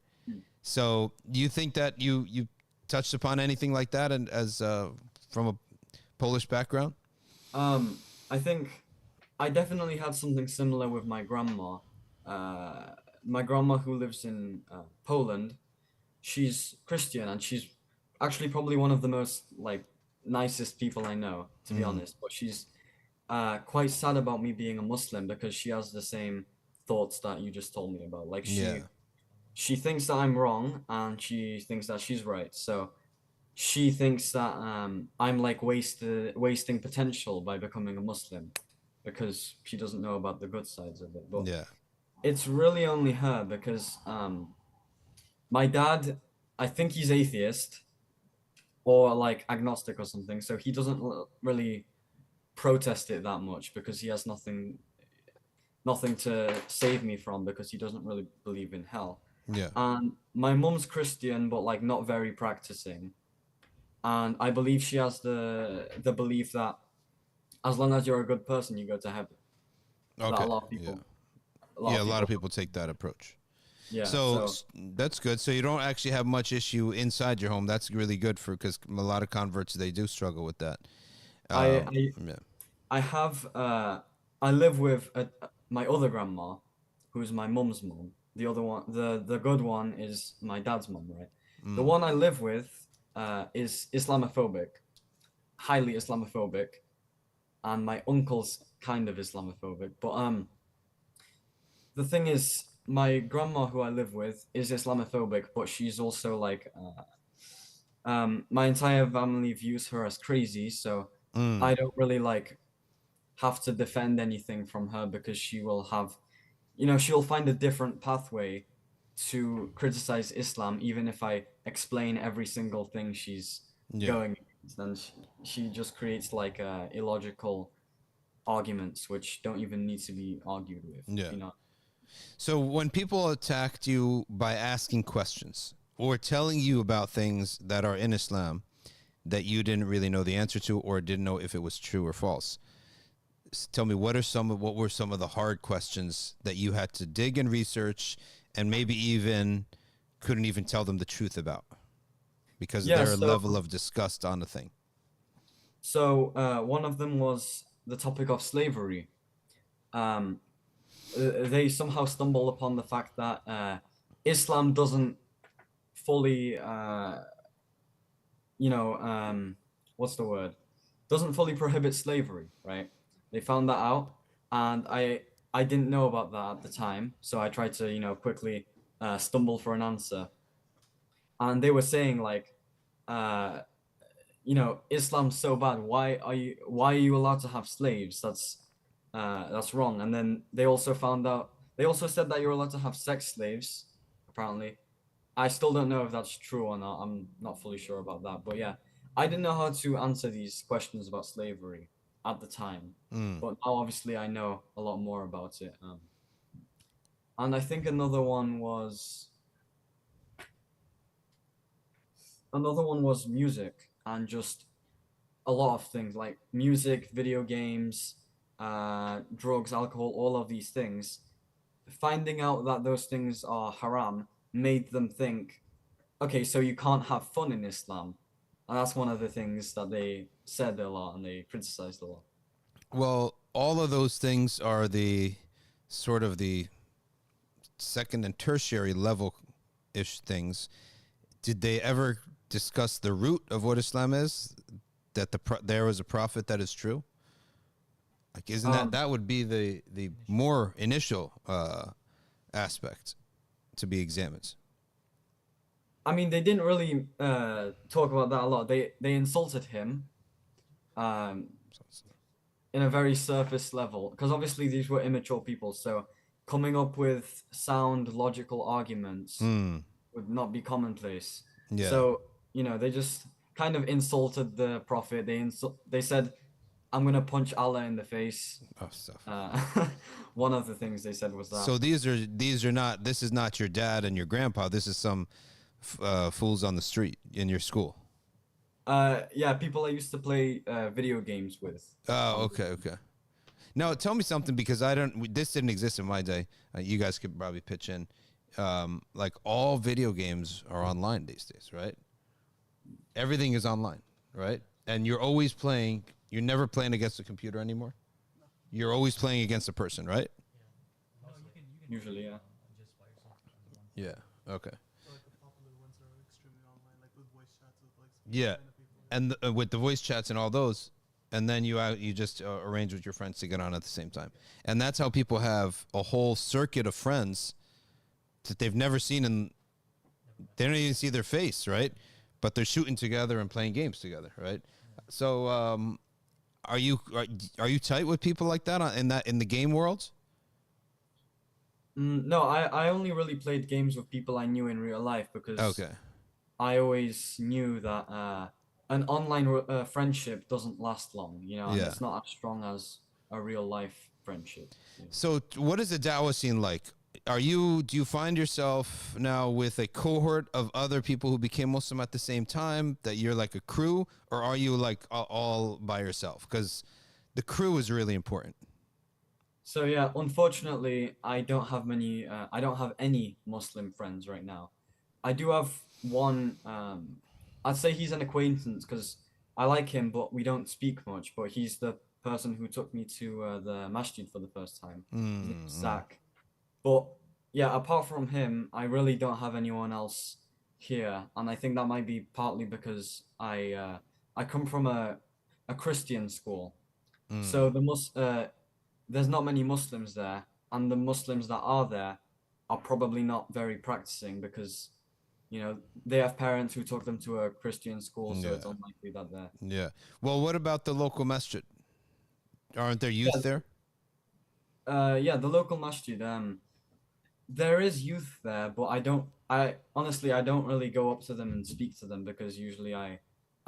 So you think that you touched upon anything like that, and as from a Polish background? I think I definitely had something similar with my grandma. My grandma, who lives in Poland, she's Christian, and she's actually probably one of the most nicest people I know, to be honest. But she's quite sad about me being a Muslim, because she has the same thoughts that you just told me about. Like, she thinks that I'm wrong, and she thinks that she's right. So she thinks that I'm like wasting potential by becoming a Muslim, because she doesn't know about the good sides of it. But it's really only her, because my dad, I think he's atheist or like agnostic or something, so he doesn't really protest it that much, because he has nothing to save me from, because he doesn't really believe in hell. And my mum's Christian, but like not very practicing, and I believe she has the belief that as long as you're a good person, you go to heaven. Okay. That a lot of people a lot of people take that approach. Yeah. So that's good. So you don't actually have much issue inside your home. That's really good, because a lot of converts, they do struggle with that. I have I live with my other grandma, who's my mum's mum. The other one, the good one, is my dad's mum, right? The one I live with is Islamophobic, highly Islamophobic, and my uncle's kind of Islamophobic. But the thing is, my grandma, who I live with, is Islamophobic, but she's also like my entire family views her as crazy, so I don't really have to defend anything from her, because she will have, she'll find a different pathway to criticize Islam, even if I explain every single thing she's going against. Then she just creates illogical arguments which don't even need to be argued with. So when people attacked you by asking questions or telling you about things that are in Islam that you didn't really know the answer to, or didn't know if it was true or false, tell me, what were some of the hard questions that you had to dig and research, and maybe even couldn't even tell them the truth about because of their level of disgust on the thing? So one of them was the topic of slavery. They somehow stumble upon the fact that Islam doesn't fully, what's the word? Doesn't fully prohibit slavery, right? They found that out, and I didn't know about that at the time, so I tried to, quickly stumble for an answer. And they were saying like, uh, Islam's so bad. Why are you allowed to have slaves? That's wrong. And then they also said that you're allowed to have sex slaves, apparently. I still don't know if that's true or not. I'm not fully sure about that. But yeah, I didn't know how to answer these questions about slavery at the time. But now obviously I know a lot more about it. And I think another one was music, and just a lot of things like music, video games, drugs, alcohol, all of these things. Finding out that those things are haram made them think, okay, so you can't have fun in Islam. And that's one of the things that they said a lot and they criticized a lot. Well, all of those things are the sort of the second and tertiary level-ish things. Did they ever discuss the root of what Islam is? That there was a prophet that is true? Like, isn't that would be the more initial aspect to be examined? I mean, they didn't really talk about that a lot. They insulted him in a very surface level, because obviously these were immature people. So coming up with sound, logical arguments would not be commonplace. Yeah. So, they just kind of insulted the prophet. They said, I'm going to punch Allah in the face. Oh, stuff. One of the things they said was that. So this is not your dad and your grandpa. This is some fools on the street in your school. Yeah, people I used to play video games with. Oh, okay. Now, tell me something, because this didn't exist in my day. You guys could probably pitch in. Like, all video games are online these days, right? Everything is online, right? And you're always playing. You're never playing against a computer anymore. You're always playing against a person, right? Yeah. No, you can Usually, yeah. just by yourself. Yeah. Okay. So, like, the popular ones are extremely online, like with voice chats with like Yeah. kind of people. And with the voice chats and all those, and then you just arrange with your friends to get on at the same time, and that's how people have a whole circuit of friends that they've never seen, and they don't even see their face, right? But they're shooting together and playing games together, right? So, are you tight with people like that in the game world? No, I only really played games with people I knew in real life, because Okay. I always knew that an online friendship doesn't last long, and Yeah. it's not as strong as a real life friendship. Yeah. So, what is the Dawah scene like? Do you find yourself now with a cohort of other people who became Muslim at the same time, that you're like a crew, or are you like all by yourself? Because the crew is really important. So yeah, unfortunately, I don't have any Muslim friends right now. I do have one. I'd say he's an acquaintance, because I like him, but we don't speak much. But he's the person who took me to the masjid for the first time. His name's Zach. But yeah, apart from him, I really don't have anyone else here, and I think that might be partly because I come from a Christian school, so there's not many Muslims there, and the Muslims that are there are probably not very practicing, because they have parents who took them to a Christian school, so it's unlikely that they're. Yeah. Well, what about the local masjid? Aren't there youth there? Yeah, the local masjid. There is youth there, but I honestly don't really go up to them and speak to them, because usually I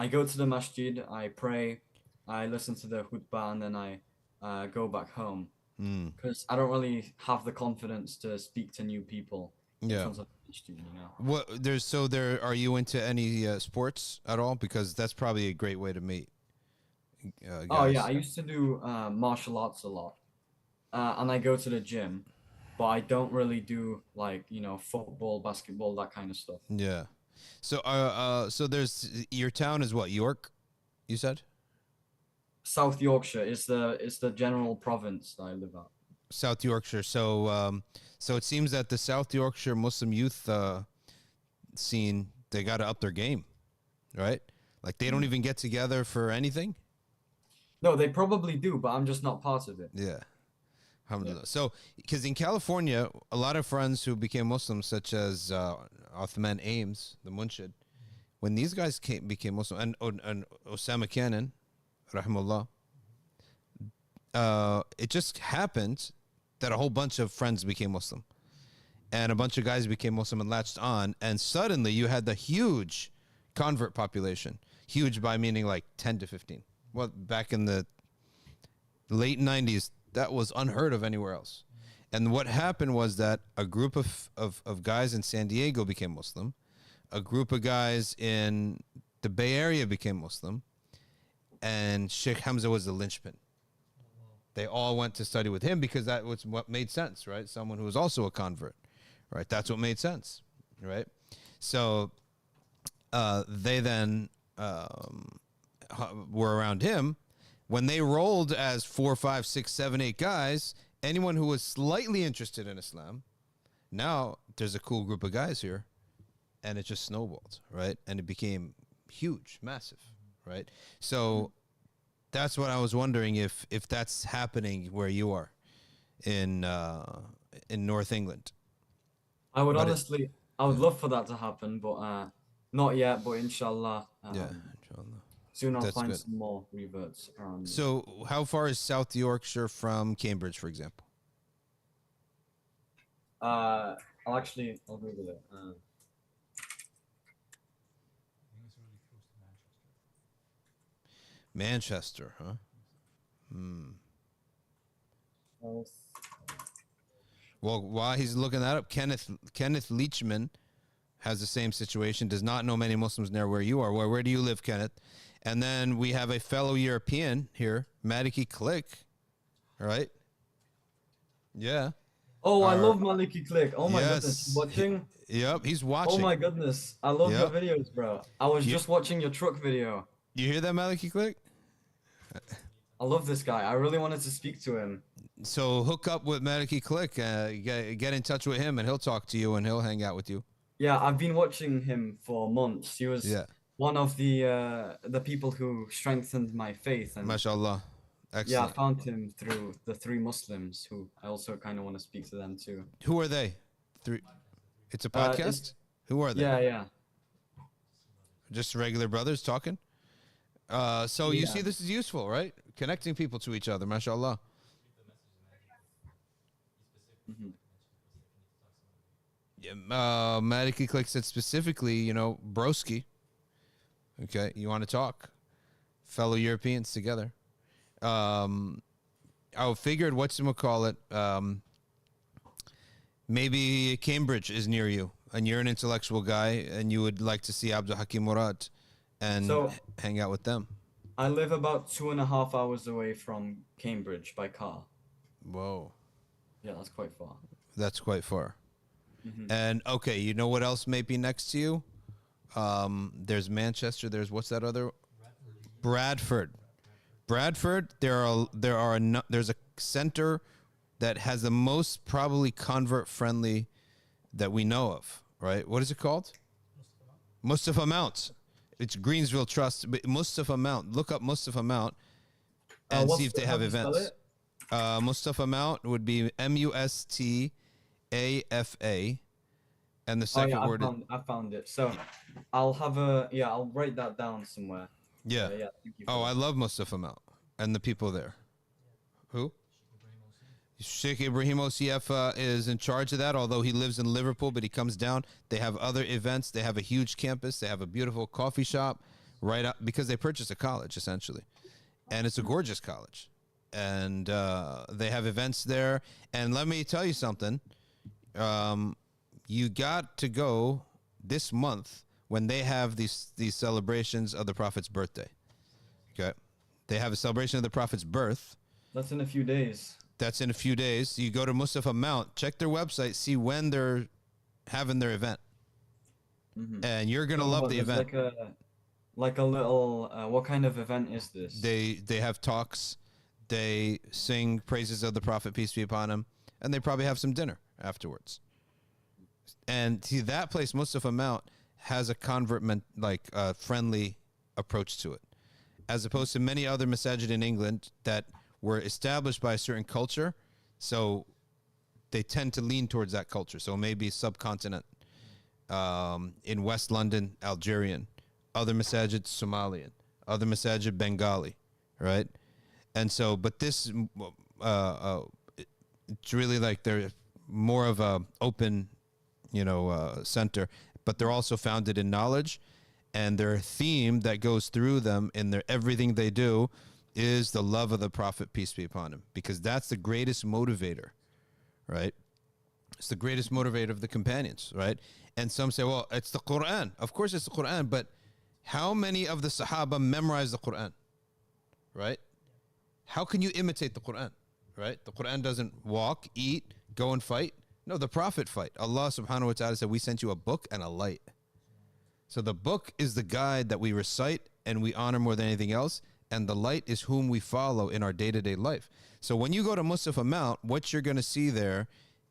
go to the masjid, I pray, I listen to the khutbah, and then I go back home, because I don't really have the confidence to speak to new people. Yeah. Are you into any sports at all? Because that's probably a great way to meet. Guys. Oh yeah, I used to do martial arts a lot, and I go to the gym, but I don't really do like football, basketball, that kind of stuff. Yeah. So there's your town is what, York? You said? South Yorkshire is the general province that I live at. South Yorkshire. So it seems that the South Yorkshire Muslim youth scene, they got to up their game, right? Like, they don't even get together for anything. No, they probably do, but I'm just not part of it. Yeah. Alhamdulillah. So, because in California, a lot of friends who became Muslims, such as Uthman Ames, the Munshid, when these guys became Muslim, and Osama Cannon, rahimahullah, it just happened that a whole bunch of friends became Muslim. And a bunch of guys became Muslim and latched on. And suddenly you had the huge convert population. Huge by meaning like 10 to 15. Well, back in the late 90s, that was unheard of anywhere else. And what happened was that a group of guys in San Diego became Muslim. A group of guys in the Bay Area became Muslim. And Sheikh Hamza was the linchpin. They all went to study with him because that was what made sense, right? Someone who was also a convert, right? That's what made sense, right? So they then were around him. When they rolled as 4, 5, 6, 7, 8 guys, anyone who was slightly interested in Islam, now there's a cool group of guys here, and it just snowballed, right? And it became huge, massive, right? So that's what I was wondering if that's happening where you are in North England. I would honestly, I would love for that to happen, but not yet. But inshallah, Yeah, inshallah. soon I'll That's find good. some more reverts around. So how far is South Yorkshire from Cambridge, for example? I'll Google it. Manchester, huh? Well, while he's looking that up, Kenneth Leachman has the same situation, does not know many Muslims near where you are. Where do you live, Kenneth? And then we have a fellow European here, Maliki Click, right? Yeah. Oh, I love Maliki Click. Oh my goodness, Yes. he's watching. Yep, he's watching. Oh my goodness, I love your Yep. videos, bro. I was just watching your truck video. You hear that, Maliki Click? I love this guy. I really wanted to speak to him. So hook up with Maliki Click, get in touch with him, and he'll talk to you, and he'll hang out with you. Yeah, I've been watching him for months. He was one of the people who strengthened my faith, and MashaAllah. yeah, I Excellent. found him through the 3 Muslims who I also kind of want to speak to them too. Who are they? It's a Uh, podcast? it's- Who are they? Yeah. Just regular brothers talking? So you Yeah. see, this is useful, right? Connecting people to each other, mashallah. Yeah, Maliki Click said specifically, broski. Okay, you want to talk? Fellow Europeans together. I figured, maybe Cambridge is near you, and you're an intellectual guy, and you would like to see Al-Hakim Murad and hang out with them. I live about 2.5 hours away from Cambridge by car. Whoa. Yeah, that's quite far. That's quite far. And, okay, you know what else may be next to you? There's Manchester. There's, what's that other? Bradford. There's a center that has the most probably convert-friendly that we know of, right? What is it called? Mustafa Mount. It's Greensville Trust. But Mustafa Mount. Look up Mustafa Mount and see if they have events. Mustafa Mount would be Mustafa, and the second word. I found it. So I'll write that down somewhere. Yeah. Thank you for Oh, that. I love Mustafa Mount and the people there. Who? Sheikh Ibrahim OCF is in charge of that, although he lives in Liverpool, but he comes down. They have other events. They have a huge campus. They have a beautiful coffee shop right up because they purchased a college, essentially. And it's a gorgeous college. And they have events there. And let me tell you something. You got to go this month when they have these celebrations of the Prophet's birthday. Okay. They have a celebration of the Prophet's birth. That's in a few days. That's in a few days. You go to Mustafa Mount, check their website, see when they're having their event. And you're going to love the event. Like a little, what kind of event is this? They have talks. They sing praises of the Prophet, peace be upon him. And they probably have some dinner afterwards. And see, that place, Mustafa Mount, has a friendly approach to it. As opposed to many other masajid in England that were established by a certain culture, So they tend to lean towards that culture. So maybe subcontinent, in West London, Algerian, other masajid, Somalian, other masajid, Bengali, right? And so, but this, it's really like they're more of a open, center, but they're also founded in knowledge, and their theme that goes through them in their everything they do is the love of the Prophet, peace be upon him, because that's the greatest motivator, right? It's the greatest motivator of the companions, right? And some say, well, it's the Quran. Of course it's the Quran, but how many of the Sahaba memorize the Quran, right? How can you imitate the Quran, right? The Quran doesn't walk, eat, go and fight. No, the Prophet fight. Allah subhanahu wa ta'ala said, we sent you a book and a light. So the book is the guide that we recite and we honor more than anything else. And the light is whom we follow in our day-to-day life. So when you go to Mustafa Mount, what you're going to see there,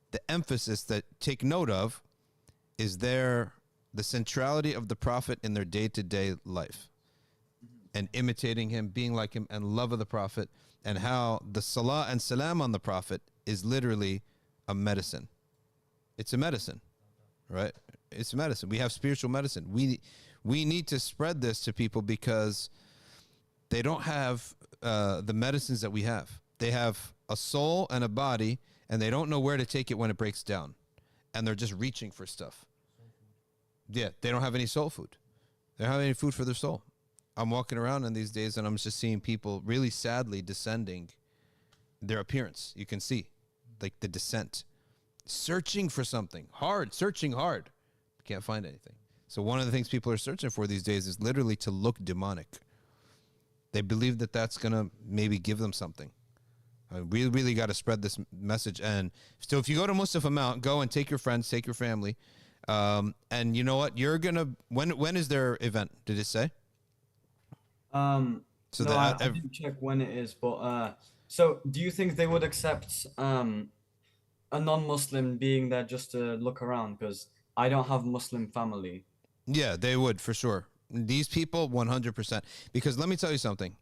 the emphasis that take note of is the centrality of the Prophet in their day-to-day life. And imitating him, being like him, and love of the Prophet, and how the salah and salam on the Prophet is literally a medicine. It's a medicine, right? It's medicine. We have spiritual medicine. We need to spread this to people because they don't have the medicines that we have. They have a soul and a body, and they don't know where to take it when it breaks down. And they're just reaching for stuff. Yeah, they don't have any soul food. They don't have any food for their soul. I'm walking around in these days, and I'm just seeing people really sadly descending their appearance. You can see, like, the descent. Searching for something. Searching hard. Can't find anything. So one of the things people are searching for these days is literally to look demonic. They believe that that's going to maybe give them something. We really got to spread this message. And so if you go to Mustafa Mount, go and take your friends, take your family. And you know what? You're going to, when is their event? Did it say? So no, I didn't check when it is, but so do you think they would accept a non-Muslim being there just to look around? Because I don't have Muslim family. Yeah, they would for sure. These people, 100%. Because let me tell you something.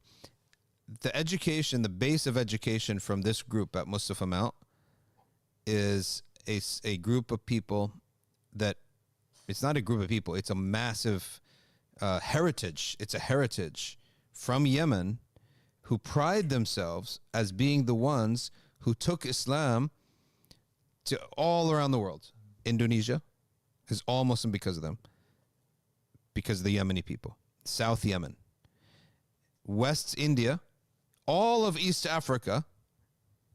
The education, the base of education from this group at Mustafa Mount is a group of people that, it's not a group of people, it's a massive heritage. It's a heritage from Yemen who pride themselves as being the ones who took Islam to all around the world. Indonesia is all Muslim because of them, because of the Yemeni people. South Yemen, West India, all of East Africa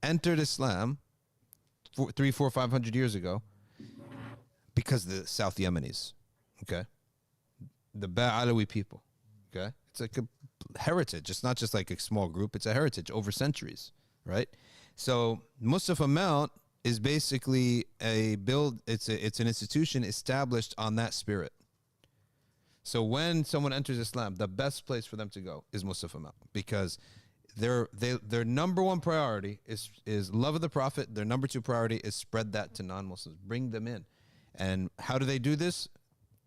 entered Islam 300, 400, 500 years ago because of the South Yemenis. Okay. The Ba'alawi people. Okay. It's like a heritage. It's not just like a small group. It's a heritage over centuries. Right. So Mustafa Mount is basically it's an institution established on that spirit. So when someone enters Islam, the best place for them to go is Mustafa Mount, because their number one priority is love of the Prophet. Their number two priority is spread that to non-Muslims, bring them in. And how do they do this?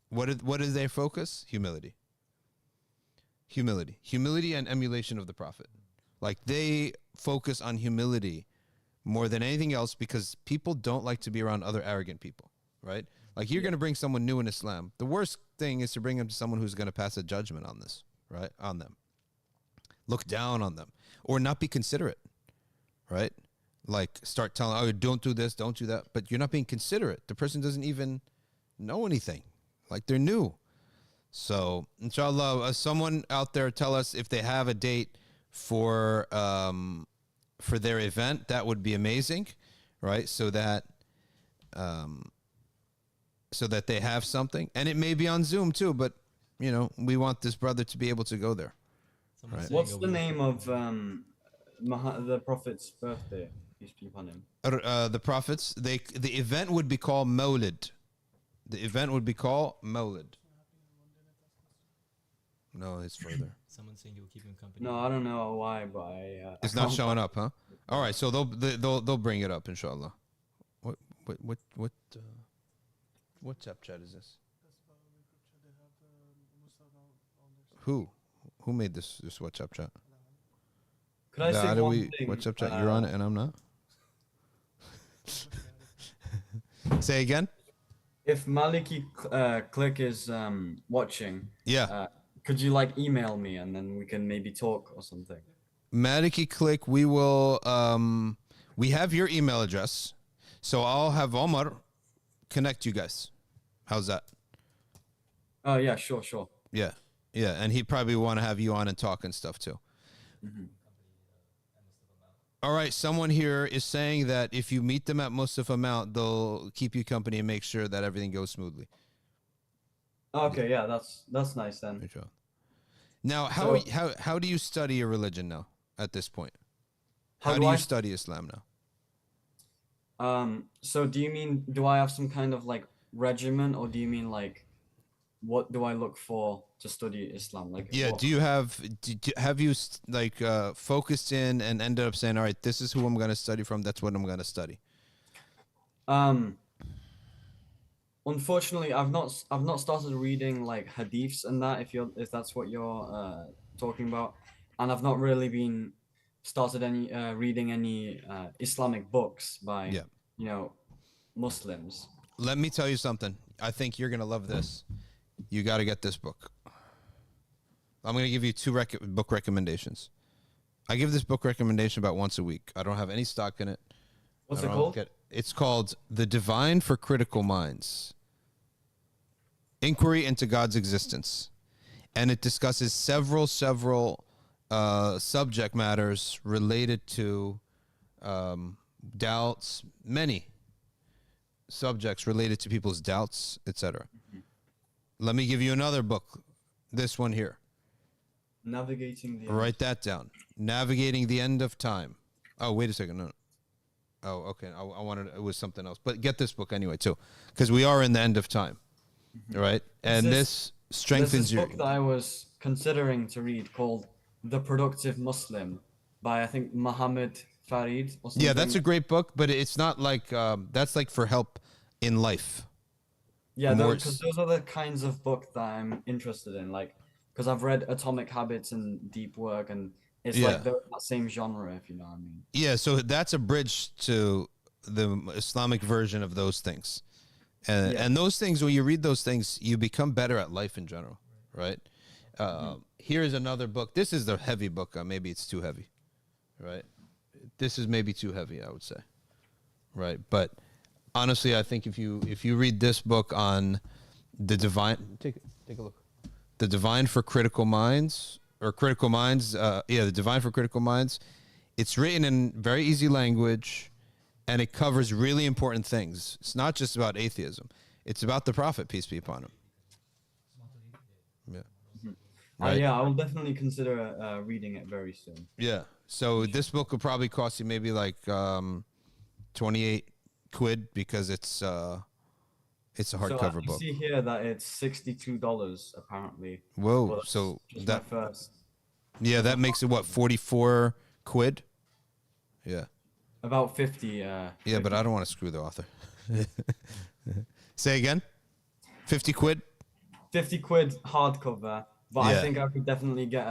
What is their focus? Humility and emulation of the Prophet. Like, they focus on humility more than anything else, because people don't like to be around other arrogant people, right? Like, you're going to bring someone new in Islam. The worst thing is to bring them to someone who's going to pass a judgment on this, right? On them. Look down on them, or not be considerate, right? Like, start telling, oh, don't do this, don't do that. But you're not being considerate. The person doesn't even know anything. Like, they're new. So, inshallah, someone out there tell us if they have a date for their event. That would be amazing, right? So that they have something. And it may be on Zoom too, but, we want this brother to be able to go there. Right. What's the name of the Prophet's birthday? Peace be upon him. The Prophets, the event would be called Mawlid. The event would be called Mawlid. No, it's further. Someone's saying you'll keep him company. No, I don't know why, but it's not showing up, huh? All right, so they'll bring it up, inshallah. What WhatsApp chat is this? Who made this WhatsApp chat? Could I say one thing? WhatsApp chat, you're on it and I'm not? Say again. If Maliki Click is watching, Yeah. could you like email me and then we can maybe talk or something? Maliki Click, we will. We have your email address, so I'll have Omar connect you guys. How's that? Oh yeah, sure. Yeah, and he'd probably want to have you on and talk and stuff too. All right, someone here is saying that if you meet them at Mustafa Mount, they'll keep you company and make sure that everything goes smoothly. Okay, yeah, that's nice then. Now, how do you study your religion now at this point? How do you study Islam now? So do you mean, do I have some kind of like regimen, or do you mean like what do I look for to study Islam? Like, yeah, what? do you have you focused in and ended up saying, all right, this is who I'm going to study from, that's what I'm going to study? Unfortunately, I've not started reading like hadiths and that, if that's what you're talking about, and I've not really been started any reading any Islamic books by Muslims. Let me tell you something. I think you're going to love this. You got to get this book. I'm going to give you two book recommendations. I give this book recommendation about once a week. I don't have any stock in it. What's it called? It's called The Divine for Critical Minds. Inquiry into God's Existence. And it discusses several subject matters related to doubts, many subjects related to people's doubts, etc. Let me give you another book. This one here. Navigating the Write that down. Navigating the End of Time. Oh, wait a second. No. Oh, okay. I wanted it was something else. But get this book anyway too, because we are in the end of time, right? And this strengthens your. There's this book that I was considering to read called The Productive Muslim by, I think, Muhammad Farid or something. Yeah, that's a great book, but it's not like that's like for help in life. Yeah, because those are the kinds of book that I'm interested in, like, because I've read Atomic Habits and Deep Work, and it's like that same genre, if you know what I mean. Yeah, so that's a bridge to the Islamic version of those things. And those things, when you read those things, you become better at life in general, right? Here's another book. This is the heavy book. Maybe it's too heavy, right? This is maybe too heavy, I would say, right? But honestly, I think if you read this book on the divine, take a look, The Divine for Critical Minds, or Critical Minds, The Divine for Critical Minds. It's written in very easy language, and it covers really important things. It's not just about atheism. It's about the Prophet, peace be upon him. Yeah. Right. I will definitely consider reading it very soon. Yeah. So this book will probably cost you maybe like 28 quid, because it's a hardcover book. I see here that it's $62 apparently. Whoa! So that first. Yeah, that makes it what, 44 quid? Yeah. About 50. Yeah, but I don't want to screw the author. Say again. 50 quid. 50 quid hardcover, but I think I could definitely get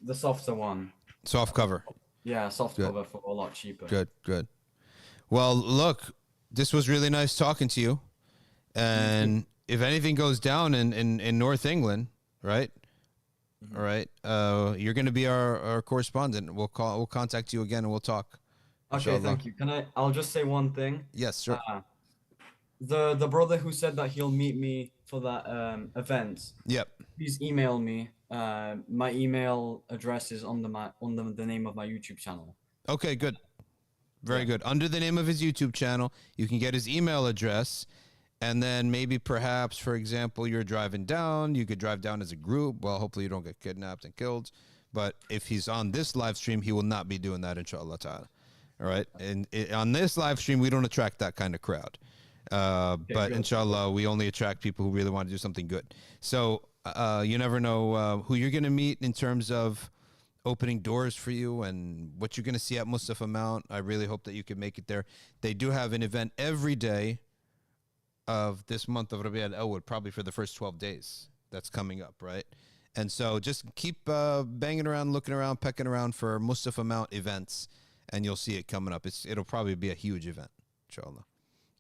the softer one. Soft cover. Yeah, soft cover for a lot cheaper. Good. Well, look, this was really nice talking to you. And if anything goes down in North England, right? All right. You're going to be our correspondent. We'll contact you again and we'll talk. Okay, Inshallah. thank you. I'll just say one thing. Yes, sure. The brother who said that he'll meet me for that event. Yep. Please email me. My email address is on the name of my YouTube channel. Okay, good. Very good. Under the name of his YouTube channel, you can get his email address, and then maybe perhaps, for example, you're driving down. You could drive down as a group. Well, hopefully you don't get kidnapped and killed. But if he's on this live stream, he will not be doing that, inshallah ta'ala. All right? And on this live stream, we don't attract that kind of crowd. But inshallah, we only attract people who really want to do something good. So you never know who you're going to meet in terms of opening doors for you and what you're going to see at Mustafa Mount. I really hope that you can make it there. They do have an event every day of this month of Rabi' al-Awwal, probably for the first 12 days that's coming up, right? And so just keep banging around, looking around, pecking around for Mustafa Mount events, and you'll see it coming up. It'll probably be a huge event, inshallah.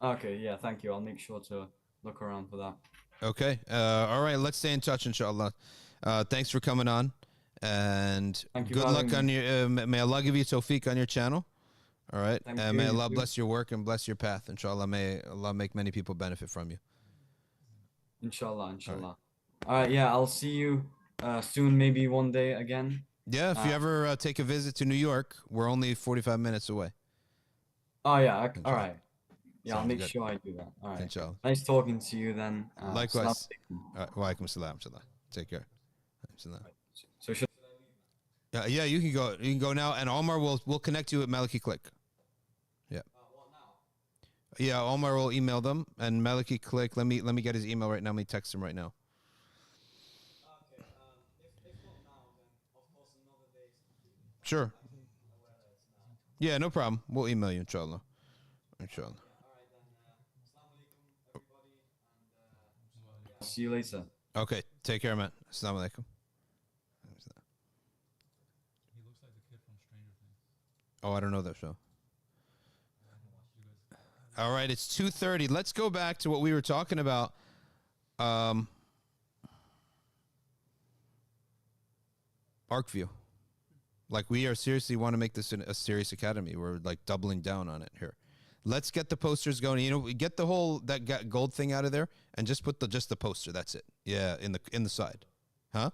Okay, yeah, thank you. I'll make sure to look around for that. Okay. All right. Let's stay in touch, inshallah. Thanks for coming on, and Thank you good for luck having on me. your. May Allah give you tawfiq on your channel. All right. Thank And you, may you Allah too. bless your work and bless your path. Inshallah. May Allah make many people benefit from you. Inshallah, inshallah. All right, yeah, I'll see you soon, maybe one day again. Yeah. If you Uh, ever take a visit to New York, we're only 45 minutes away. oh yeah, all Inshallah. right. Yeah, I'll Sounds make good. sure I do that. All right. Inshallah. Nice talking to you then. Likewise. Assalamu alaikum. Wa alaikum salam. Inshallah. Take care. Salam. So should Yeah, you can go. You can go now, and Omar will connect you with Maliki Click. Yeah. Yeah, Omar will email them, and Maliki Click. Let me get his email right now. Let me text him right now. Okay. If not now, then of course another day. Sure. Yeah, no problem. We'll email you, inshallah. Inshallah. All right then. Assalamu alaikum, everybody, and see you later. Okay. Take care, man. Assalamu alaikum. He looks like the kid from Stranger Things. Oh, I don't know that show. All right, it's 2:30. Let's go back to what we were talking about. Arkview. Like, we are seriously want to make this a serious academy. We're like doubling down on it here. Let's get the posters going. You know, get the whole that gold thing out of there and just put just the poster. That's it. Yeah, in the side. Huh?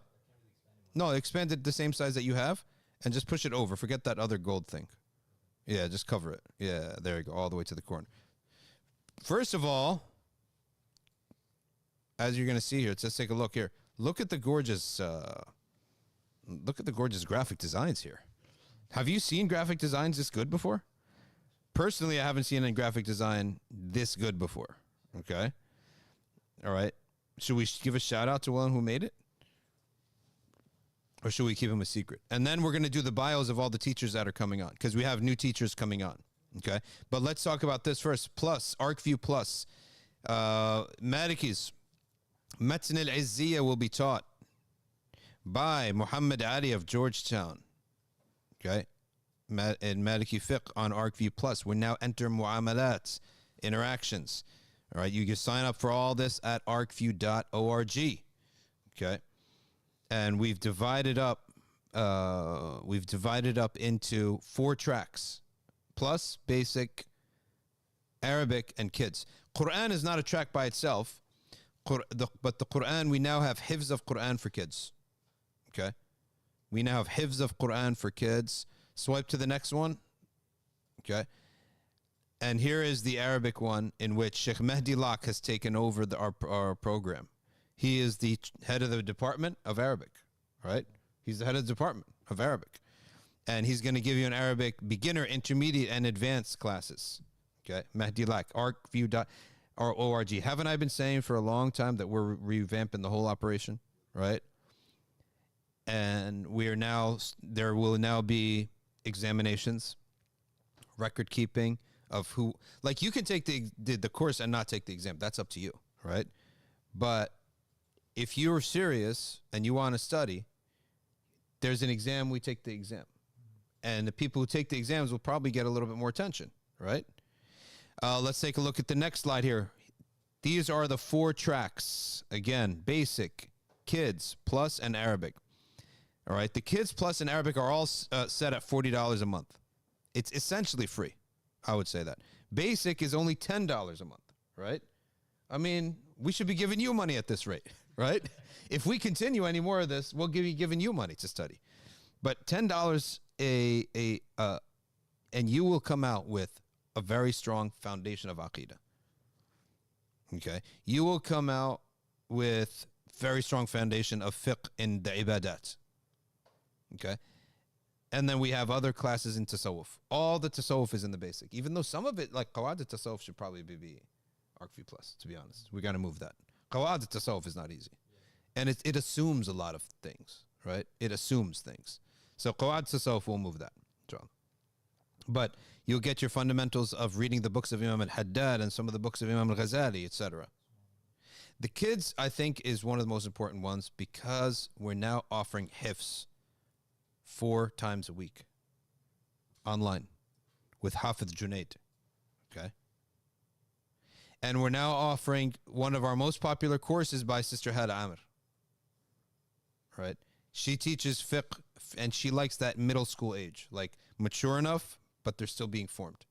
No, expand it the same size that you have and just push it over. Forget that other gold thing. Yeah, just cover it. Yeah, there you go, all the way to the corner. First of all, as you're going to see here, let's take a look here. Look at the gorgeous graphic designs here. Have you seen graphic designs this good before? Personally, I haven't seen a graphic design this good before. Okay. All right. Should we give a shout out to one who made it? Or should we keep them a secret? And then we're going to do the bios of all the teachers that are coming on, because we have new teachers coming on. Okay. But let's talk about this first. Plus, Arkview Plus. Malikis. Matn al-Izziya will be taught by Muhammad Ali of Georgetown. Okay. In Maliki Fiqh on Arkview Plus. We now enter Muamalat, interactions. All right. You can sign up for all this at arkview.org. Okay. And we've divided up into 4 tracks, plus basic, Arabic, and kids. Quran is not a track by itself, but the Quran, we now have hifz of Quran for kids. Okay? We now have hifz of Quran for kids. Swipe to the next one. Okay? And here is the Arabic one, in which Sheikh Mehdi Lak has taken over our program. He is the head of the department of Arabic, right? He's the head of the department of Arabic. And he's going to give you an Arabic beginner, intermediate, and advanced classes. Okay? Mehdi Lak, arkview.org. Haven't I been saying for a long time that we're revamping the whole operation, right? And there will now be examinations, record keeping of who, like, you can take the course and not take the exam. That's up to you, right? But if you're serious and you want to study, there's an exam, we take the exam. And the people who take the exams will probably get a little bit more attention, right? Let's take a look at the next slide here. These are the 4 tracks. Again, basic, kids, plus, and Arabic. All right, the kids, plus, and Arabic are all set at $40 a month. It's essentially free, I would say that. Basic is only $10 a month, right? I mean, we should be giving you money at this rate, right? If we continue any more of this, we'll be giving you money to study. But $10 and you will come out with a very strong foundation of Aqidah. Okay? You will come out with very strong foundation of fiqh in the ibadat. Okay? And then we have other classes in tasawwuf. All the tasawwuf is in the basic. Even though some of it, like Qawad al-Tasawwuf, should probably be Arkview Plus, to be honest. We got to move that. Qawad al-Tasawwuf is not easy. And it assumes a lot of things, right? It assumes things. So Qawad al-Tasawwuf will move that. But you'll get your fundamentals of reading the books of Imam al-Haddad and some of the books of Imam al-Ghazali, etc. The kids, I think, is one of the most important ones because we're now offering hifz 4 times a week online with Hafidh Junaid. Okay? And we're now offering one of our most popular courses by Sister Hada Amr. Right? She teaches fiqh, and she likes that middle school age, like mature enough, but they're still being formed.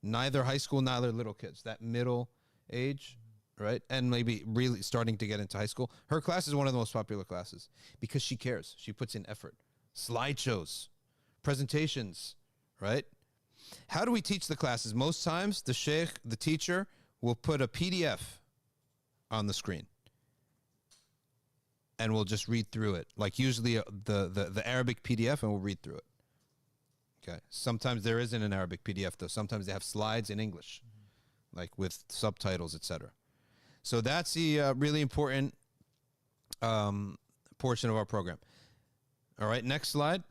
Neither high school, neither little kids. That middle age, right? And maybe really starting to get into high school. Her class is one of the most popular classes because she cares. She puts in effort. Slideshows, presentations, right? How do we teach the classes? Most times, the sheikh, the teacher, will put a PDF on the screen. And we'll just read through it. Like usually the Arabic PDF, and we'll read through it. Okay. Sometimes there isn't an Arabic PDF, though. Sometimes they have slides in English, like with subtitles, etc. So that's the really important portion of our program. All right, next slide.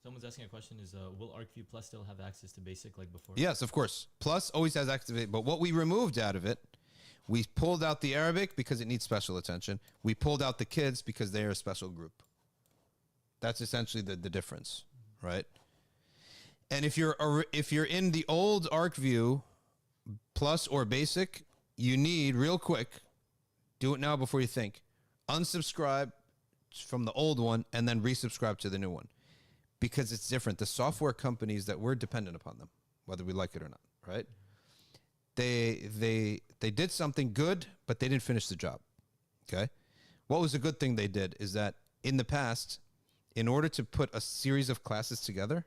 Someone's asking a question is, will Arkview Plus still have access to basic like before? Yes, of course. Plus always has activate, but what we removed out of it, we pulled out the Arabic because it needs special attention. We pulled out the kids because they are a special group. That's essentially the difference, right? And if you're in the old Arkview Plus or Basic, you need, real quick, do it now before you think, unsubscribe from the old one and then resubscribe to the new one. Because it's different. The software companies that we're dependent upon them, whether we like it or not, right? They did something good, but they didn't finish the job. Okay? What was a good thing they did is that in the past, in order to put a series of classes together,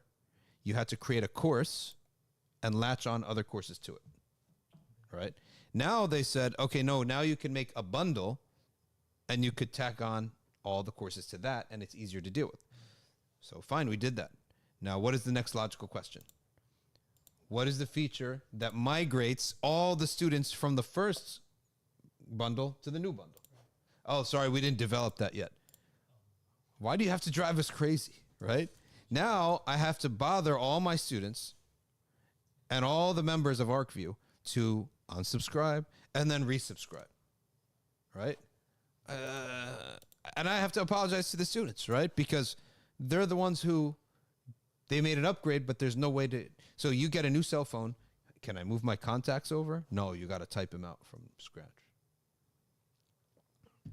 you had to create a course and latch on other courses to it. Right? Now they said, okay, no, now you can make a bundle and you could tack on all the courses to that, and it's easier to deal with. So fine, we did that. Now, what is the next logical question? What is the feature that migrates all the students from the first bundle to the new bundle? Oh, sorry, we didn't develop that yet. Why do you have to drive us crazy, right? Now, I have to bother all my students and all the members of Arkview to unsubscribe and then resubscribe, right? And I have to apologize to the students, right? Because they're the ones who, they made an upgrade, but there's no way to, so you get a new cell phone. Can I move my contacts over? No, you got to type them out from scratch.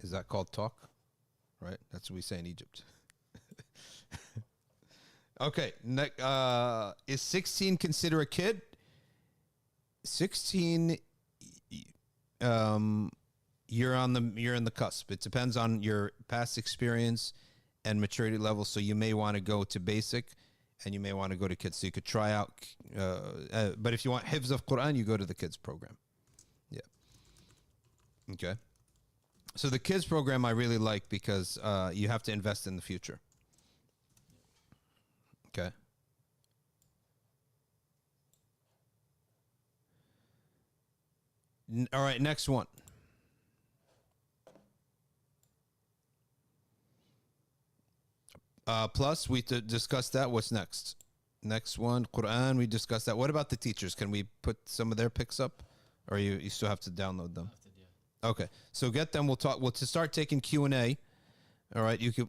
Is that called talk? Right? That's what we say in Egypt. Okay. Is 16 consider a kid? 16, you're in the cusp. It depends on your past experience and maturity level. So you may want to go to basic and you may want to go to kids. So you could try out, but if you want hifz of Quran, you go to the kids program. Yeah. Okay. So the kids program I really like because you have to invest in the future. Okay. All right, next one. Plus, we discussed that. What's next? Next one, Quran, we discussed that. What about the teachers? Can we put some of their picks up? Or you still have to download them? Okay, so get them. We'll talk. We'll to start taking Q&A. All right, you could.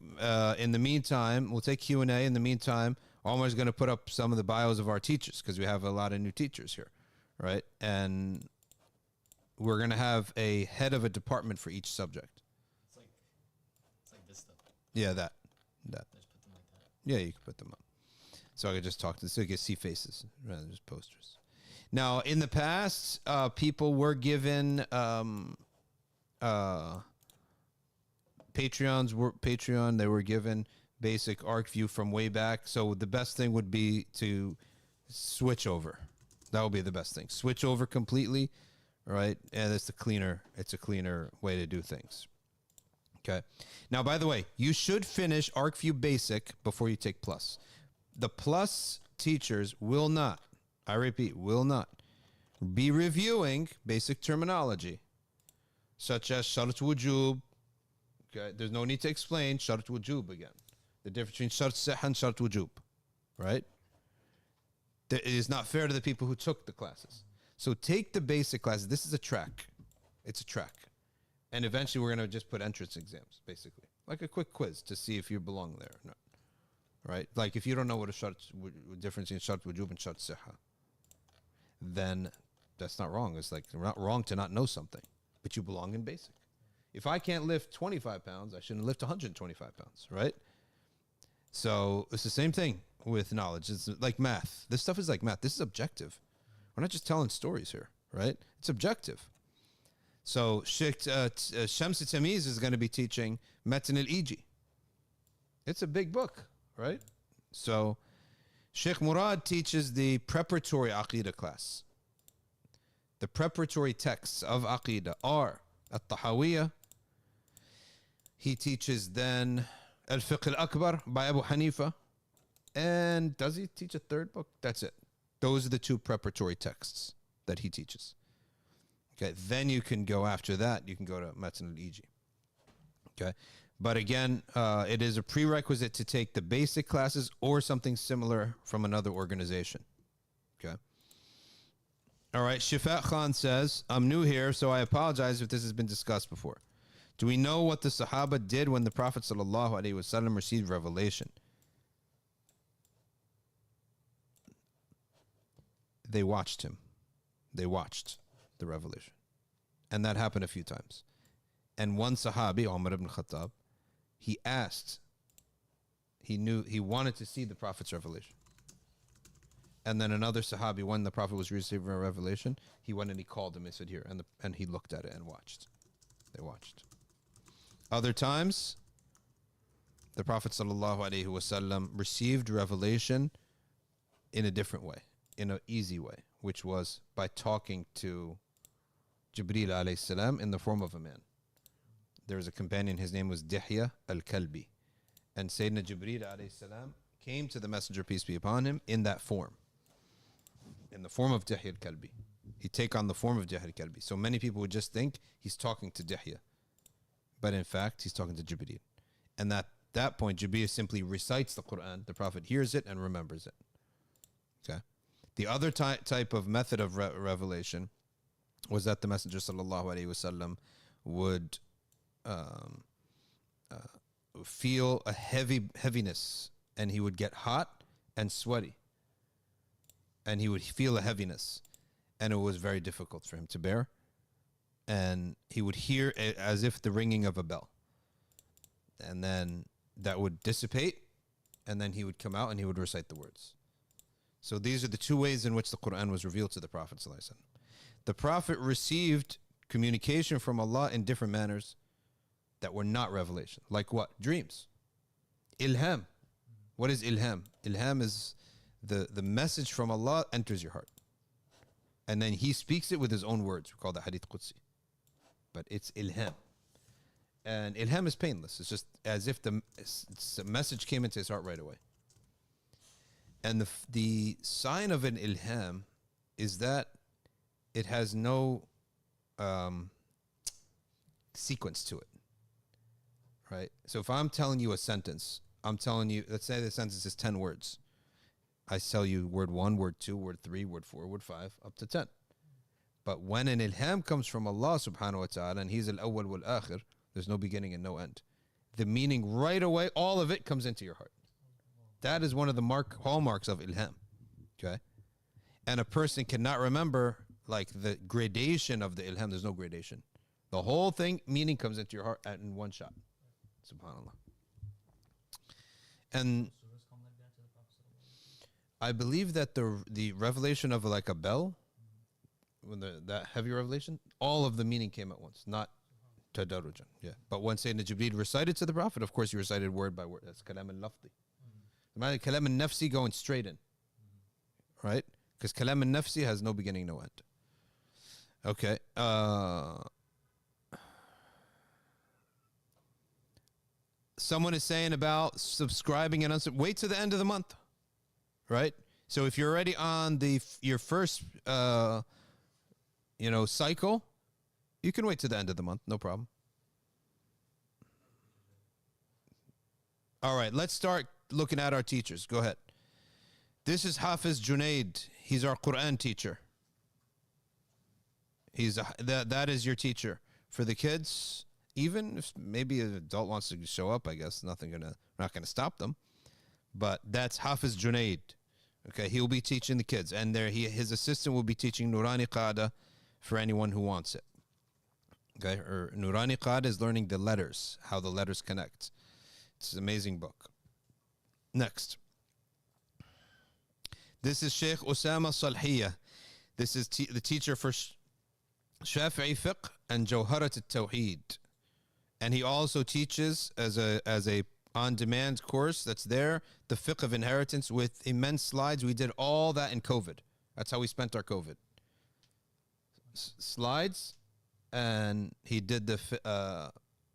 In the meantime, we'll take Q&A. In the meantime, Omar's going to put up some of the bios of our teachers because we have a lot of new teachers here, right? And we're going to have a head of a department for each subject. It's like this stuff. Yeah, that. Just put them like that. Yeah, you can put them up. So I could just talk to them so you can see faces rather than just posters. Now, in the past, people were given Patreon. They were given basic Arkview from way back. So the best thing would be to switch over. That would be the best thing. Switch over completely, right? And it's a cleaner way to do things. Okay. Now, by the way, you should finish Arkview Basic before you take Plus. The Plus teachers will not, I repeat, will not be reviewing basic terminology, such as Shart Wujub. Okay. There's no need to explain Shart Wujub again. The difference between Shart Sihha and Shart Wujub, right? It is not fair to the people who took the classes. So take the basic classes. This is a track. It's a track. And eventually we're going to just put entrance exams, basically. Like a quick quiz to see if you belong there or not. Right? Like if you don't know what a difference in Shart Wujub and Shart Sihha, then That's not wrong. It's like not wrong to not know something, but you belong in basic. If I can't lift 25 pounds, I shouldn't lift 125 pounds, right? So it's the same thing with knowledge. It's like math. This stuff is like math. This is objective. We're not just telling stories here, right? It's objective. So Sheikh Shams Tamiz is going to be teaching Matan al-Iji. It's a big book, right? So Sheikh Murad teaches the preparatory Aqidah class. The preparatory texts of Aqidah are At-Tahawiyah. He teaches then Al-Fiqh al-Akbar by Abu Hanifa. And does he teach a third book? That's it. Those are the two preparatory texts that he teaches. Okay, then you can go after that. You can go to Matan al-Iji. Okay, but again, it is a prerequisite to take the basic classes or something similar from another organization. Okay. All right, Shifat Khan says, I'm new here, so I apologize if this has been discussed before. Do we know what the Sahaba did when the Prophet ﷺ received revelation? They watched him. They watched the revelation. And that happened a few times. And one Sahabi, Umar ibn Khattab, he asked, he wanted to see the Prophet's revelation. And then another Sahabi, when the Prophet was receiving a revelation, he went and he called him and said, here, and he looked at it and watched. They watched. Other times, the Prophet ﷺ received revelation in a different way, in an easy way, which was by talking to Jibreel alayhi salam in the form of a man. There was a companion, his name was Dihya al-Kalbi. And Sayyidina Jibreel alayhi salam came to the Messenger, peace be upon him, in that form. In the form of Dihya al-Kalbi. He'd take on the form of Dihya al-Kalbi. So many people would just think he's talking to Dihya. But in fact, he's talking to Jibreel. And at that point, Jibreel simply recites the Quran. The Prophet hears it and remembers it. Okay. The other type of method of revelation was that the Messenger ﷺ would feel a heaviness, and he would get hot and sweaty, and he would feel a heaviness, and it was very difficult for him to bear, and he would hear it as if the ringing of a bell, and then that would dissipate, and then he would come out and he would recite the words. So these are the two ways in which the Quran was revealed to the Prophet ﷺ. The Prophet received communication from Allah in different manners that were not revelation. Like what? Dreams. Ilham. What is Ilham? Ilham is the message from Allah enters your heart. And then he speaks it with his own words. We call that Hadith Qudsi. But it's Ilham. And Ilham is painless. It's just as if the message came into his heart right away. And the sign of an Ilham is that it has no sequence to it, right? So if I'm telling you a sentence, I'm telling you, let's say the sentence is 10 words. I tell you word 1, word 2, word 3, word 4, word 5, up to 10. But when an ilham comes from Allah subhanahu wa ta'ala, and he's al-awwal wal-akhir, there's no beginning and no end. The meaning right away, all of it comes into your heart. That is one of the hallmarks of ilham, okay? And a person cannot remember like the gradation of the ilham. There's no gradation. The whole thing, meaning comes into your heart in one shot. SubhanAllah. And I believe that the revelation of like a bell, when that heavy revelation, all of the meaning came at once, not tadarrujan. Yeah. But when Sayyidina Jibreel recited to the Prophet, of course he recited word by word. That's kalam al-lafzi. Kalam al-nafsi going straight in. Right? Because kalam al-nafsi has no beginning, no end. Okay. Someone is saying about subscribing and wait to the end of the month, right? So if you're already on your first, cycle, you can wait to the end of the month, no problem. All right, let's start looking at our teachers. Go ahead. This is Hafiz Junaid. He's our Quran teacher. That is your teacher for the kids. Even if maybe an adult wants to show up, I guess not gonna stop them. But that's Hafiz Junaid. Okay, he will be teaching the kids, and his assistant will be teaching Nurani Qada for anyone who wants it. Okay, or Nurani Qada is learning the letters, how the letters connect. It's an amazing book. Next. This is Sheikh Osama Salhiya. This is the teacher for Shafi'i Fiqh and Jawharat al-Tawheed. And he also teaches as a on-demand course that's there, the Fiqh of Inheritance with immense slides. We did all that in COVID. That's how we spent our COVID. Slides, and he did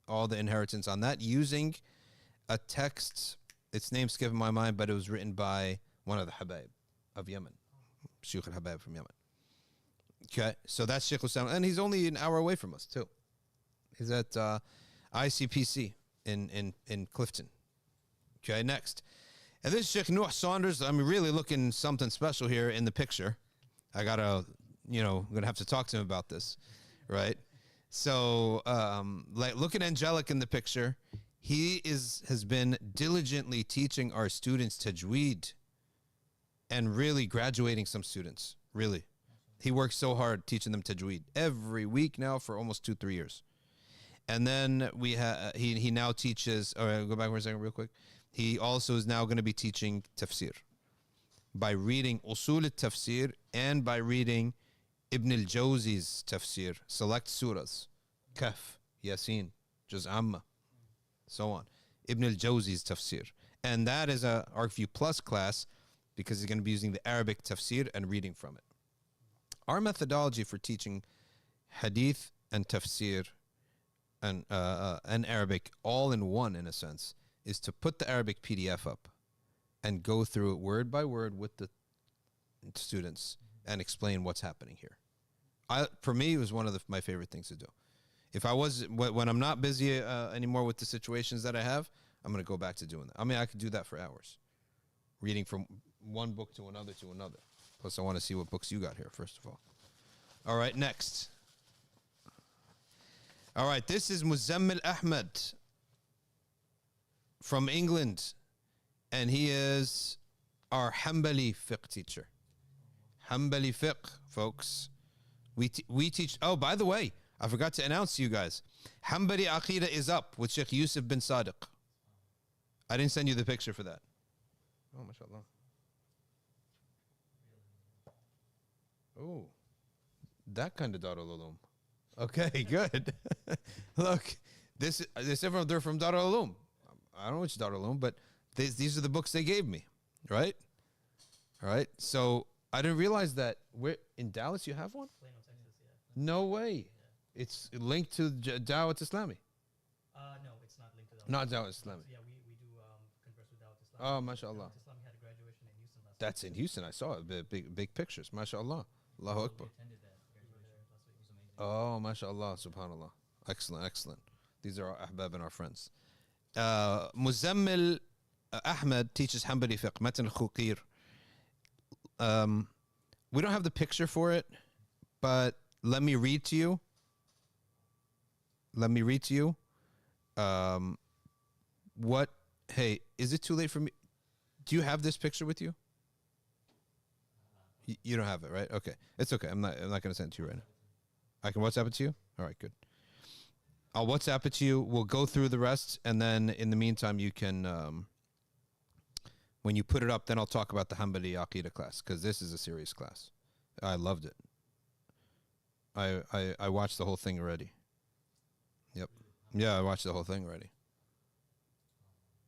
all the inheritance on that using a text. Its name skipped my mind, but it was written by one of the Habaib of Yemen, Sheikh al-Habaib from Yemen. Okay, so that's Sheikh Osama, and he's only an hour away from us too. He's at ICPC in Clifton. Okay, next. And this is Sheikh Nuh Saunders. I'm really looking something special here in the picture. I gotta, I'm gonna have to talk to him about this, right? So, like looking angelic in the picture, he has been diligently teaching our students tajweed and really graduating some students. Really, he works so hard teaching them tajweed every week now for almost 2-3 years. And then he now teaches. All right, go back for a second, real quick. He also is now going to be teaching tafsir by reading Usul al-Tafsir and by reading Ibn al-Jawzi's tafsir, select surahs, Kahf, Yasin, Juz Amma, so on. Ibn al-Jawzi's tafsir. And that is a Arkview Plus class because he's going to be using the Arabic tafsir and reading from it. Our methodology for teaching hadith and tafsir and Arabic all in one, in a sense, is to put the Arabic PDF up and go through it word by word with the students and explain what's happening here. For me, it was one of my favorite things to do. If I was, when I'm not busy anymore with the situations that I have, I'm going to go back to doing that. I mean, I could do that for hours, reading from one book to another to another. Plus, I want to see what books you got here, first of all. All right, next. All right, this is Muzammil Ahmed from England, and he is our Hanbali fiqh teacher. Hanbali fiqh, folks. We teach. Oh, by the way, I forgot to announce to you guys. Hanbali Aqidah is up with Sheikh Yusuf bin Sadiq. I didn't send you the picture for that. Oh, mashallah. Oh, that kind of Darul Ulum. Okay, good. Look, they're from Darul Ulum. I don't know which Darul Ulum, but these are the books they gave me, right? All right. So I didn't realize that in Dallas you have one. Plano, Texas, yeah. No way. Yeah. It's linked to Dawah Islami. No, it's not linked to Dawah. Not Dawah Islami. Yeah, we do converse with Dawah Islami. Oh, mashallah. Dawah Islami had a graduation in Houston last That's week. in Houston. I saw it. Big pictures. Mashallah. Allahu We Akbar. attended that graduation last week. It was amazing. Oh, mashallah. Subhanallah. Excellent. Excellent. These are our ahbab and our friends. Muzammil Ahmed teaches Hanbali fiqh, Matan al-Khuqir. We don't have the picture for it, but let me read to you. Hey, is it too late for me? Do you have this picture with you? You don't have it, right? Okay. It's okay. I'm not going to send it to you right now. I can WhatsApp it to you? All right, good. I'll WhatsApp it to you. We'll go through the rest, and then in the meantime, you can, when you put it up, then I'll talk about the Hanbali Aqidah class, because this is a serious class. I loved it. I watched the whole thing already. Yep. Yeah, I watched the whole thing already.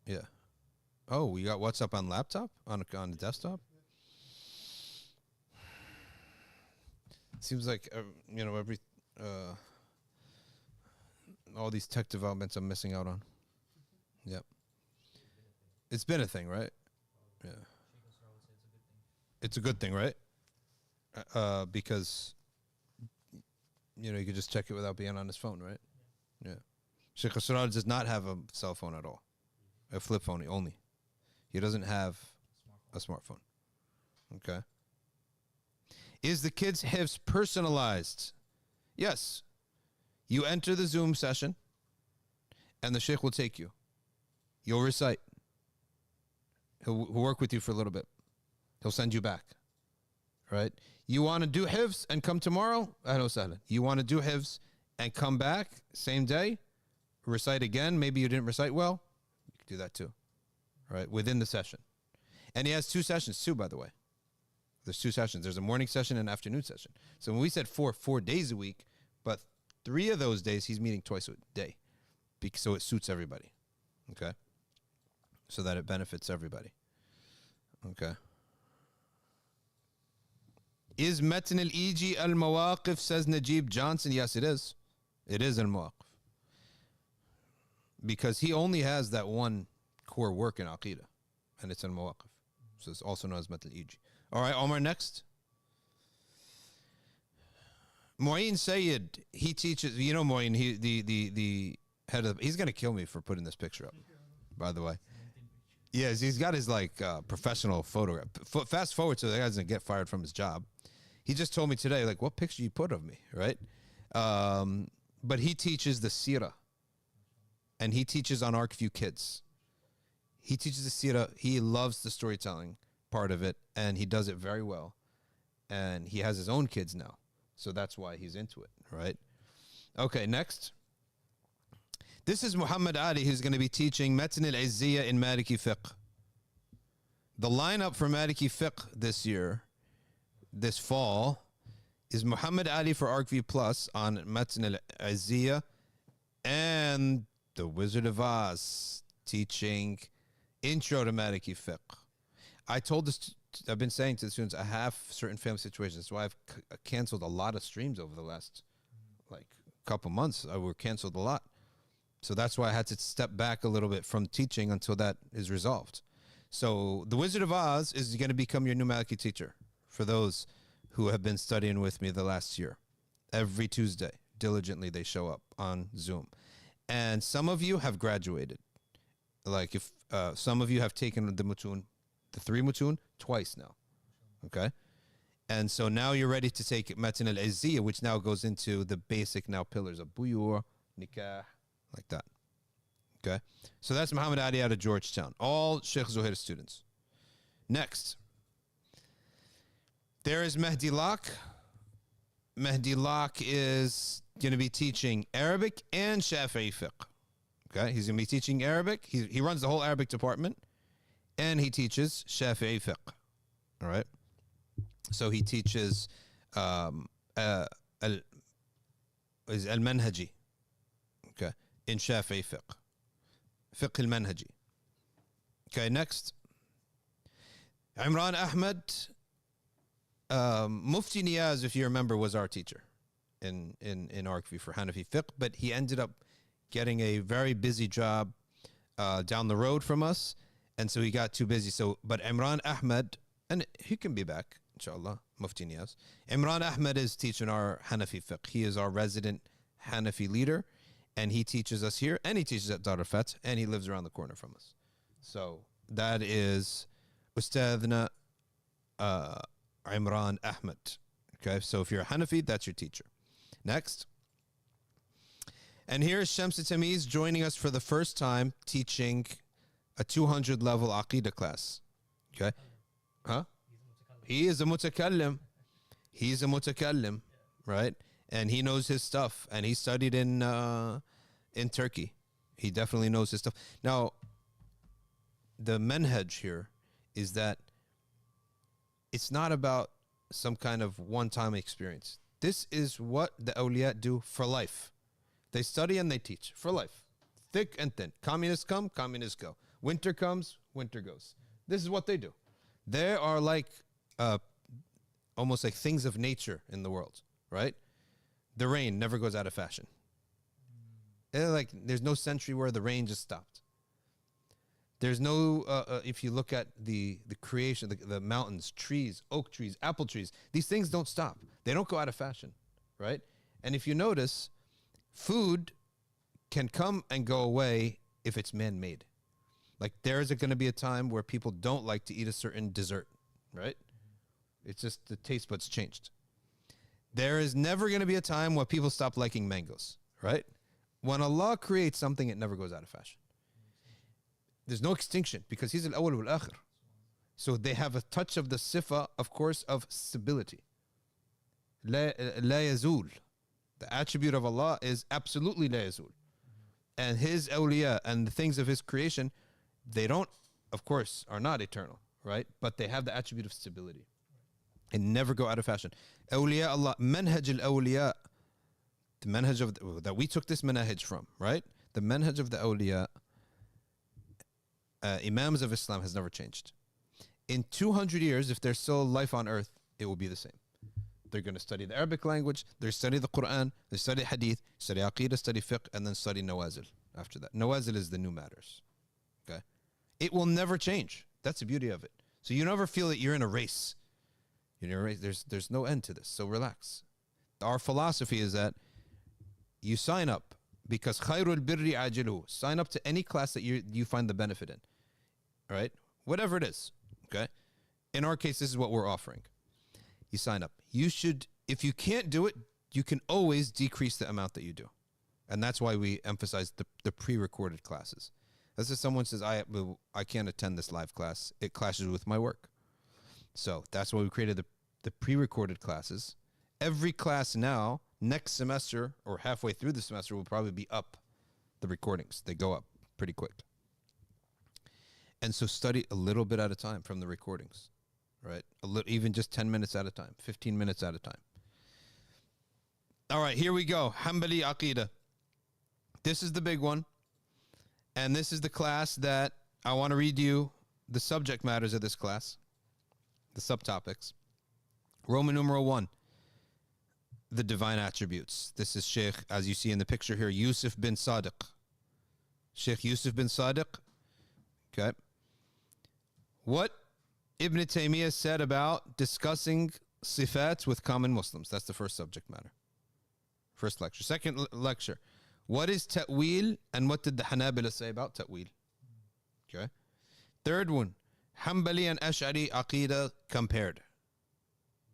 Yeah. Oh, we got WhatsApp on laptop? On the desktop? Seems like, every... all these tech developments I'm missing out on. Yep. It's been a thing, right? Yeah. It's a good thing, right? Because, you could just check it without being on his phone, right? Yeah. Sheikh Asrar does not have a cell phone at all. A flip phone only. He doesn't have a smartphone. Okay. Is the kids' hifz personalized? Yes. You enter the Zoom session, and the sheikh will take you. You'll recite. He'll work with you for a little bit. He'll send you back. Right? You want to do hifz and come tomorrow? Ahlan wa sahlan. You want to do hifz and come back same day? Recite again? Maybe you didn't recite well? You can do that too. Right? Within the session. And he has 2 sessions too, by the way. There's 2 sessions. There's a morning session and an afternoon session. So when we said 4 days a week, but 3 of those days he's meeting twice a day. So it suits everybody. Okay? So that it benefits everybody. Okay. Is Metin al-Iji al-Mawaqif, says Najib Johnson? Yes, it is. It is al-Mawaqif. Because he only has that one core work in Aqidah. And it's al-Mawaqif. So it's also known as Metin al-Iji. All right, Omar, next. Mu'in Sayyid, he teaches, you know Mu'in, he, the head of, he's going to kill me for putting this picture up, by the way. Yes, he's got his professional photograph. Fast forward so the guy doesn't get fired from his job. He just told me today, what picture you put of me, right? But he teaches the seerah. And he teaches on Arkview Kids. He teaches the seerah. He loves the storytelling part of it, and he does it very well. And he has his own kids now. So that's why he's into it, right? Okay, next. This is Muhammad Ali, who's going to be teaching Metin al-Izziyah in Maliki Fiqh. The lineup for Maliki Fiqh this fall, is Muhammad Ali for Arkview Plus on Metin al-Izziyah, and the Wizard of Oz teaching Intro to Maliki Fiqh. I've been saying to the students, I have certain family situations. That's why I've canceled a lot of streams over the last couple months. Were canceled a lot. So that's why I had to step back a little bit from teaching until that is resolved. So the Wizard of Oz is going to become your new Maliki teacher for those who have been studying with me the last year. Every Tuesday, diligently, they show up on Zoom. And some of you have graduated. If some of you have taken the mutun, the 3 mutun, twice now. Okay? And so now you're ready to take Metin al-Izziyah, which now goes into the basic now pillars of buyur, nikah, like that. Okay? So that's Muhammad Ali out of Georgetown. All Sheikh Zuhair students. Next. There is Mehdi Locke. Mehdi Locke is going to be teaching Arabic and Shafi'i fiqh. Okay? He's going to be teaching Arabic. He runs the whole Arabic department. And he teaches Shafi'i fiqh. All right? So he teaches al-Manhaji. Okay? In Shafi'i fiqh. Fiqh al-Manhaji. Okay, next. Imran Ahmed. Mufti Niyaz, if you remember, was our teacher in Arkview for Hanafi fiqh, but he ended up getting a very busy job down the road from us, and so he got too busy. But Imran Ahmed, and he can be back, inshallah, Mufti Niyaz. Imran Ahmed is teaching our Hanafi fiqh. He is our resident Hanafi leader, and he teaches us here, and he teaches at Dar al-Fath, and he lives around the corner from us. So that is Ustadhna Imran Ahmed. Okay, so if you're a Hanafi, that's your teacher. Next. And here's Shams Tamiz joining us for the first time, teaching a 200 level Aqidah class. Okay? Huh? He is a mutakallim. He's a mutakallim, right? And he knows his stuff. And he studied in Turkey. He definitely knows his stuff. Now, the manhaj here is that it's not about some kind of one-time experience. This is what the awliya do for life. They study and they teach for life. Thick and thin. Communists come, communists go. Winter comes, winter goes. This is what they do. They are almost like things of nature in the world, right? The rain never goes out of fashion. There's no century where the rain just stopped. There's no, if you look at the creation, the mountains, trees, oak trees, apple trees, these things don't stop. They don't go out of fashion, right? And if you notice, food can come and go away if it's man-made. Like there is going to be a time where people don't like to eat a certain dessert, right? It's just the taste buds changed. There is never going to be a time where people stop liking mangoes, right? When Allah creates something, it never goes out of fashion. There's no extinction because He's al-awwal wal-akhir. So they have a touch of the sifa, of course, of stability. لا يزول. The attribute of Allah is absolutely لا يزول. And his awliya and the things of his creation, they don't, of course, are not eternal, right? But they have the attribute of stability and never go out of fashion. Awliya Allah, manhaj al-awliya, the manhaj of that we took this manhaj from, right? The manhaj of the awliya, imams of Islam has never changed. In 200 years, if there's still life on earth, it will be the same. They're going to study the Arabic language, they study the Quran, they study hadith, study aqidah, study fiqh, and then study nawazil after that. Nawazil is the new matters. Okay? It will never change. That's the beauty of it. So you never feel that you're in a race. You're in a race. There's no end to this. So relax. Our philosophy is that you sign up because khairul birri ajiluhu. Sign up to any class that you find the benefit in. All right? Whatever it is. Okay? In our case, this is what we're offering. You sign up. You should, if you can't do it, you can always decrease the amount that you do. And that's why we emphasize the pre-recorded classes. Let's say someone says, I can't attend this live class. It clashes with my work. So that's why we created the pre-recorded classes. Every class now, next semester or halfway through the semester, will probably be up. The recordings, they go up pretty quick. And so study a little bit at a time from the recordings. Right? Even just 10 minutes at a time, 15 minutes at a time. All right, here we go. Hanbali Aqidah. This is the big one. And this is the class that I want to read you the subject matters of this class, the subtopics. Roman numeral 1, the divine attributes. This is Sheikh, as you see in the picture here, Yusuf bin Sadiq. Sheikh Yusuf bin Sadiq. Okay. What Ibn Taymiyyah said about discussing sifat with common Muslims. That's the first subject matter. First lecture. Second lecture. What is ta'wil and what did the Hanabila say about ta'wil? Okay. Third one. Hanbali and Ash'ari Aqidah compared.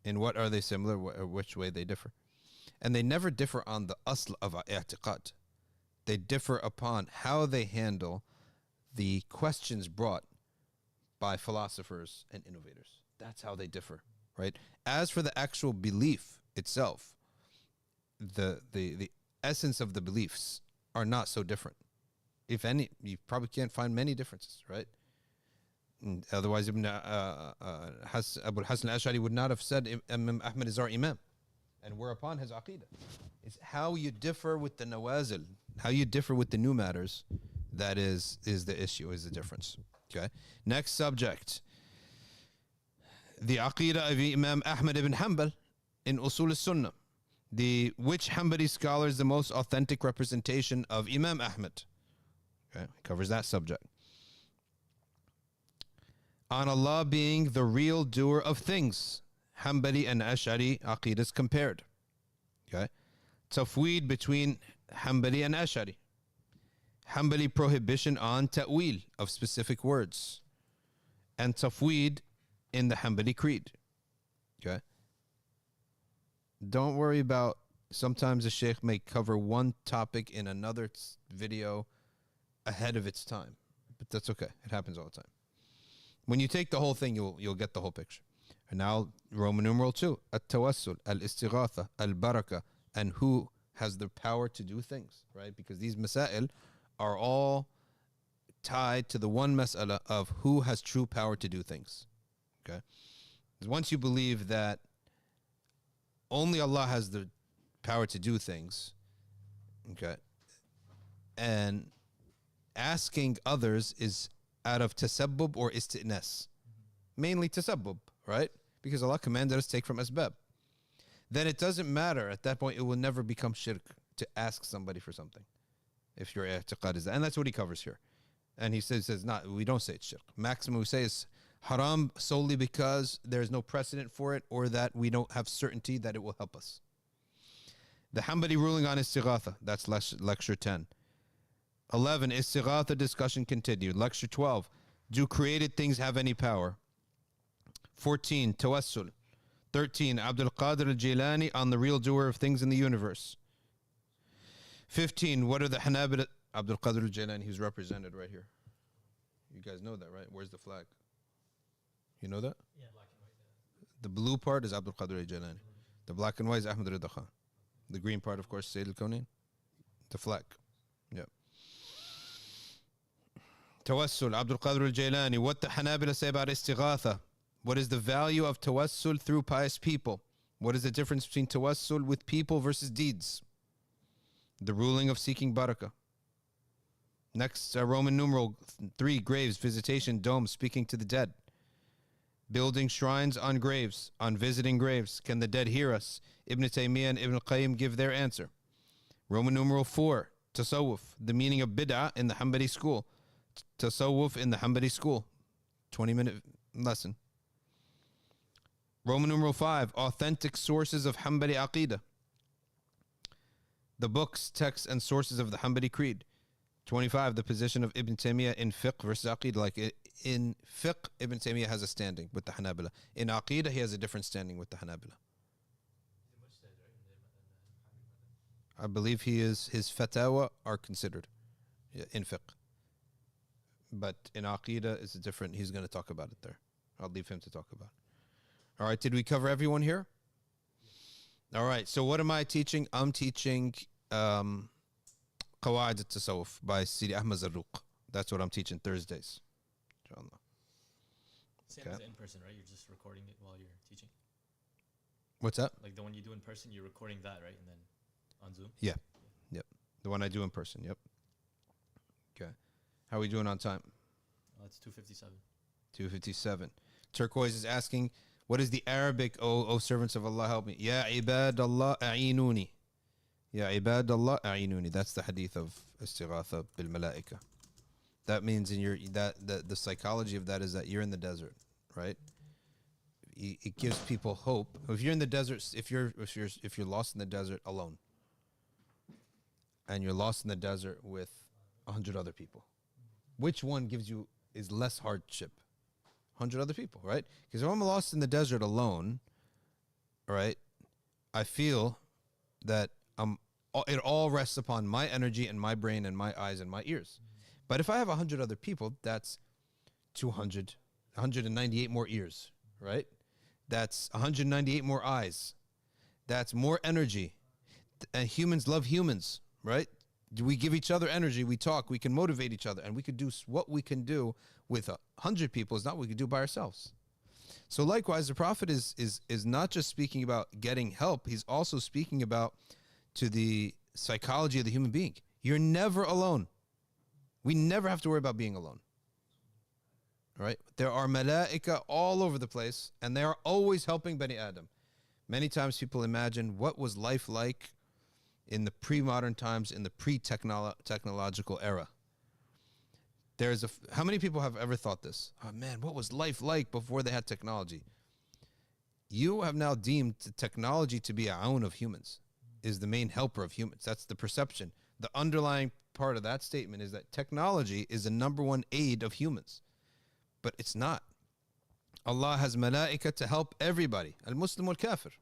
In what are they similar? Which way they differ? And they never differ on the asl of i'tiqad. They differ upon how they handle the questions brought by philosophers and innovators. That's how they differ, right? As for the actual belief itself, the essence of the beliefs are not so different. If any, you probably can't find many differences, right? And otherwise, Abu al-Hasan al-Ash'ari would not have said Imam Ahmad is our imam. And whereupon his aqidah. It's how you differ with the nawazil, how you differ with the new matters, that is the issue, is the difference. Okay. Next subject. The Aqidah of Imam Ahmad ibn Hanbal in Usul al-Sunnah. Which Hanbali scholar is the most authentic representation of Imam Ahmad? Okay. Covers that subject. On Allah being the real doer of things. Hanbali and Ash'ari Aqidahs compared. Okay. Tafweed between Hanbali and Ash'ari. Hanbali prohibition on ta'wil of specific words, and tafweed in the Hanbali creed. Okay. Don't worry about, sometimes a sheikh may cover one topic in another video ahead of its time, but that's okay. It happens all the time. When you take the whole thing, you'll get the whole picture. And now Roman numeral 2, at-tawassul, al-istighatha, al-baraka, and who has the power to do things, right? Because these masail are all tied to the one mas'ala of who has true power to do things. Okay? Because once you believe that only Allah has the power to do things, okay, and asking others is out of tasabbub or isti'nas. Mainly tasabbub, right? Because Allah commanded us to take from asbab. Then it doesn't matter. At that point, it will never become shirk to ask somebody for something. If your i'tiqad is that. And that's what he covers here. And he says not, we don't say it's shirk. Maximum we say is haram solely because there's no precedent for it or that we don't have certainty that it will help us. The Hanbali ruling on istighatha, that's lecture 10. 11, istighatha discussion continued. Lecture 12, do created things have any power? 14, tawassul. 13, Abdul Qadir al-Jilani on the real doer of things in the universe. 15, what are the Hanabila? Abdul Qadir al-Jilani, who's represented right here. You guys know that, right? Where's the flag? You know that? Yeah. The blue part is Abdul Qadir al-Jilani. The black and white is Ahmad Rida Khan. The green part, of course, Sayyid al-Kawnain. The flag. Yeah. Tawassul, Abdul Qadir al-Jilani. What the Hanabila say about istighatha? What is the value of tawassul through pious people? What is the difference between tawassul with people versus deeds? The ruling of seeking barakah. Next, Roman numeral 3, graves, visitation, domes, speaking to the dead. Building shrines on graves, on visiting graves. Can the dead hear us? Ibn Taymiyyah and Ibn Qayyim give their answer. Roman numeral 4, tasawwuf, the meaning of bid'ah in the Hanbali school. Tasawwuf in the Hanbali school. 20-minute lesson. Roman numeral 5, authentic sources of Hanbali Aqidah. The books, texts, and sources of the Hanbali creed. 25, the position of Ibn Taymiyyah in fiqh versus Aqidah. Like in fiqh, Ibn Taymiyyah has a standing with the Hanabila. In Aqidah, he has a different standing with the Hanabila. I believe his fatwa are considered in fiqh. But in Aqidah, it's different. He's going to talk about it there. I'll leave him to talk about it. All right, did we cover everyone here? All right, so what am I teaching? I'm teaching Qawaid al-Tasawwuf by Sidi Ahmad Zarruq. That's what I'm teaching Thursdays. Inshallah. Same as in person, right? You're just recording it while you're teaching. What's that? Like the one you do in person, you're recording that, right? And then on Zoom? Yeah. Yep. The one I do in person. Yep. Okay. How are we doing on time? It's 2:57. 2:57. Turquoise is asking, what is the Arabic, O servants of Allah, help me? Ya ibadallah a'inuni. Ya ibadallah a'inuni. That's the hadith of istighatha bil malaika. That means the psychology of that is that you're in the desert, right? It gives people hope. If you're in the desert, if you're lost in the desert alone, and you're lost in the desert with 100 other people, which one is less hardship? 100 other people, right? Because if I'm lost in the desert alone, right, I feel that it all rests upon my energy and my brain and my eyes and my ears. But if I have 100 other people, that's 198 more ears, right? That's 198 more eyes. That's more energy. And humans love humans, right? We give each other energy, we talk, we can motivate each other, and we could do what we can do with 100 people is not what we could do by ourselves. So likewise, the Prophet is not just speaking about getting help, he's also speaking about to the psychology of the human being. You're never alone. We never have to worry about being alone. All right? There are malaika all over the place, and they are always helping Bani Adam. Many times people imagine what was life like in the pre-modern times, in the pre-technological era. How many people have ever thought this? Oh man, what was life like before they had technology? You have now deemed technology to be a aun of humans, is the main helper of humans. That's the perception. The underlying part of that statement is that technology is the number one aid of humans. But it's not. Allah has malaika to help everybody. Al-Muslim wal-Kafir.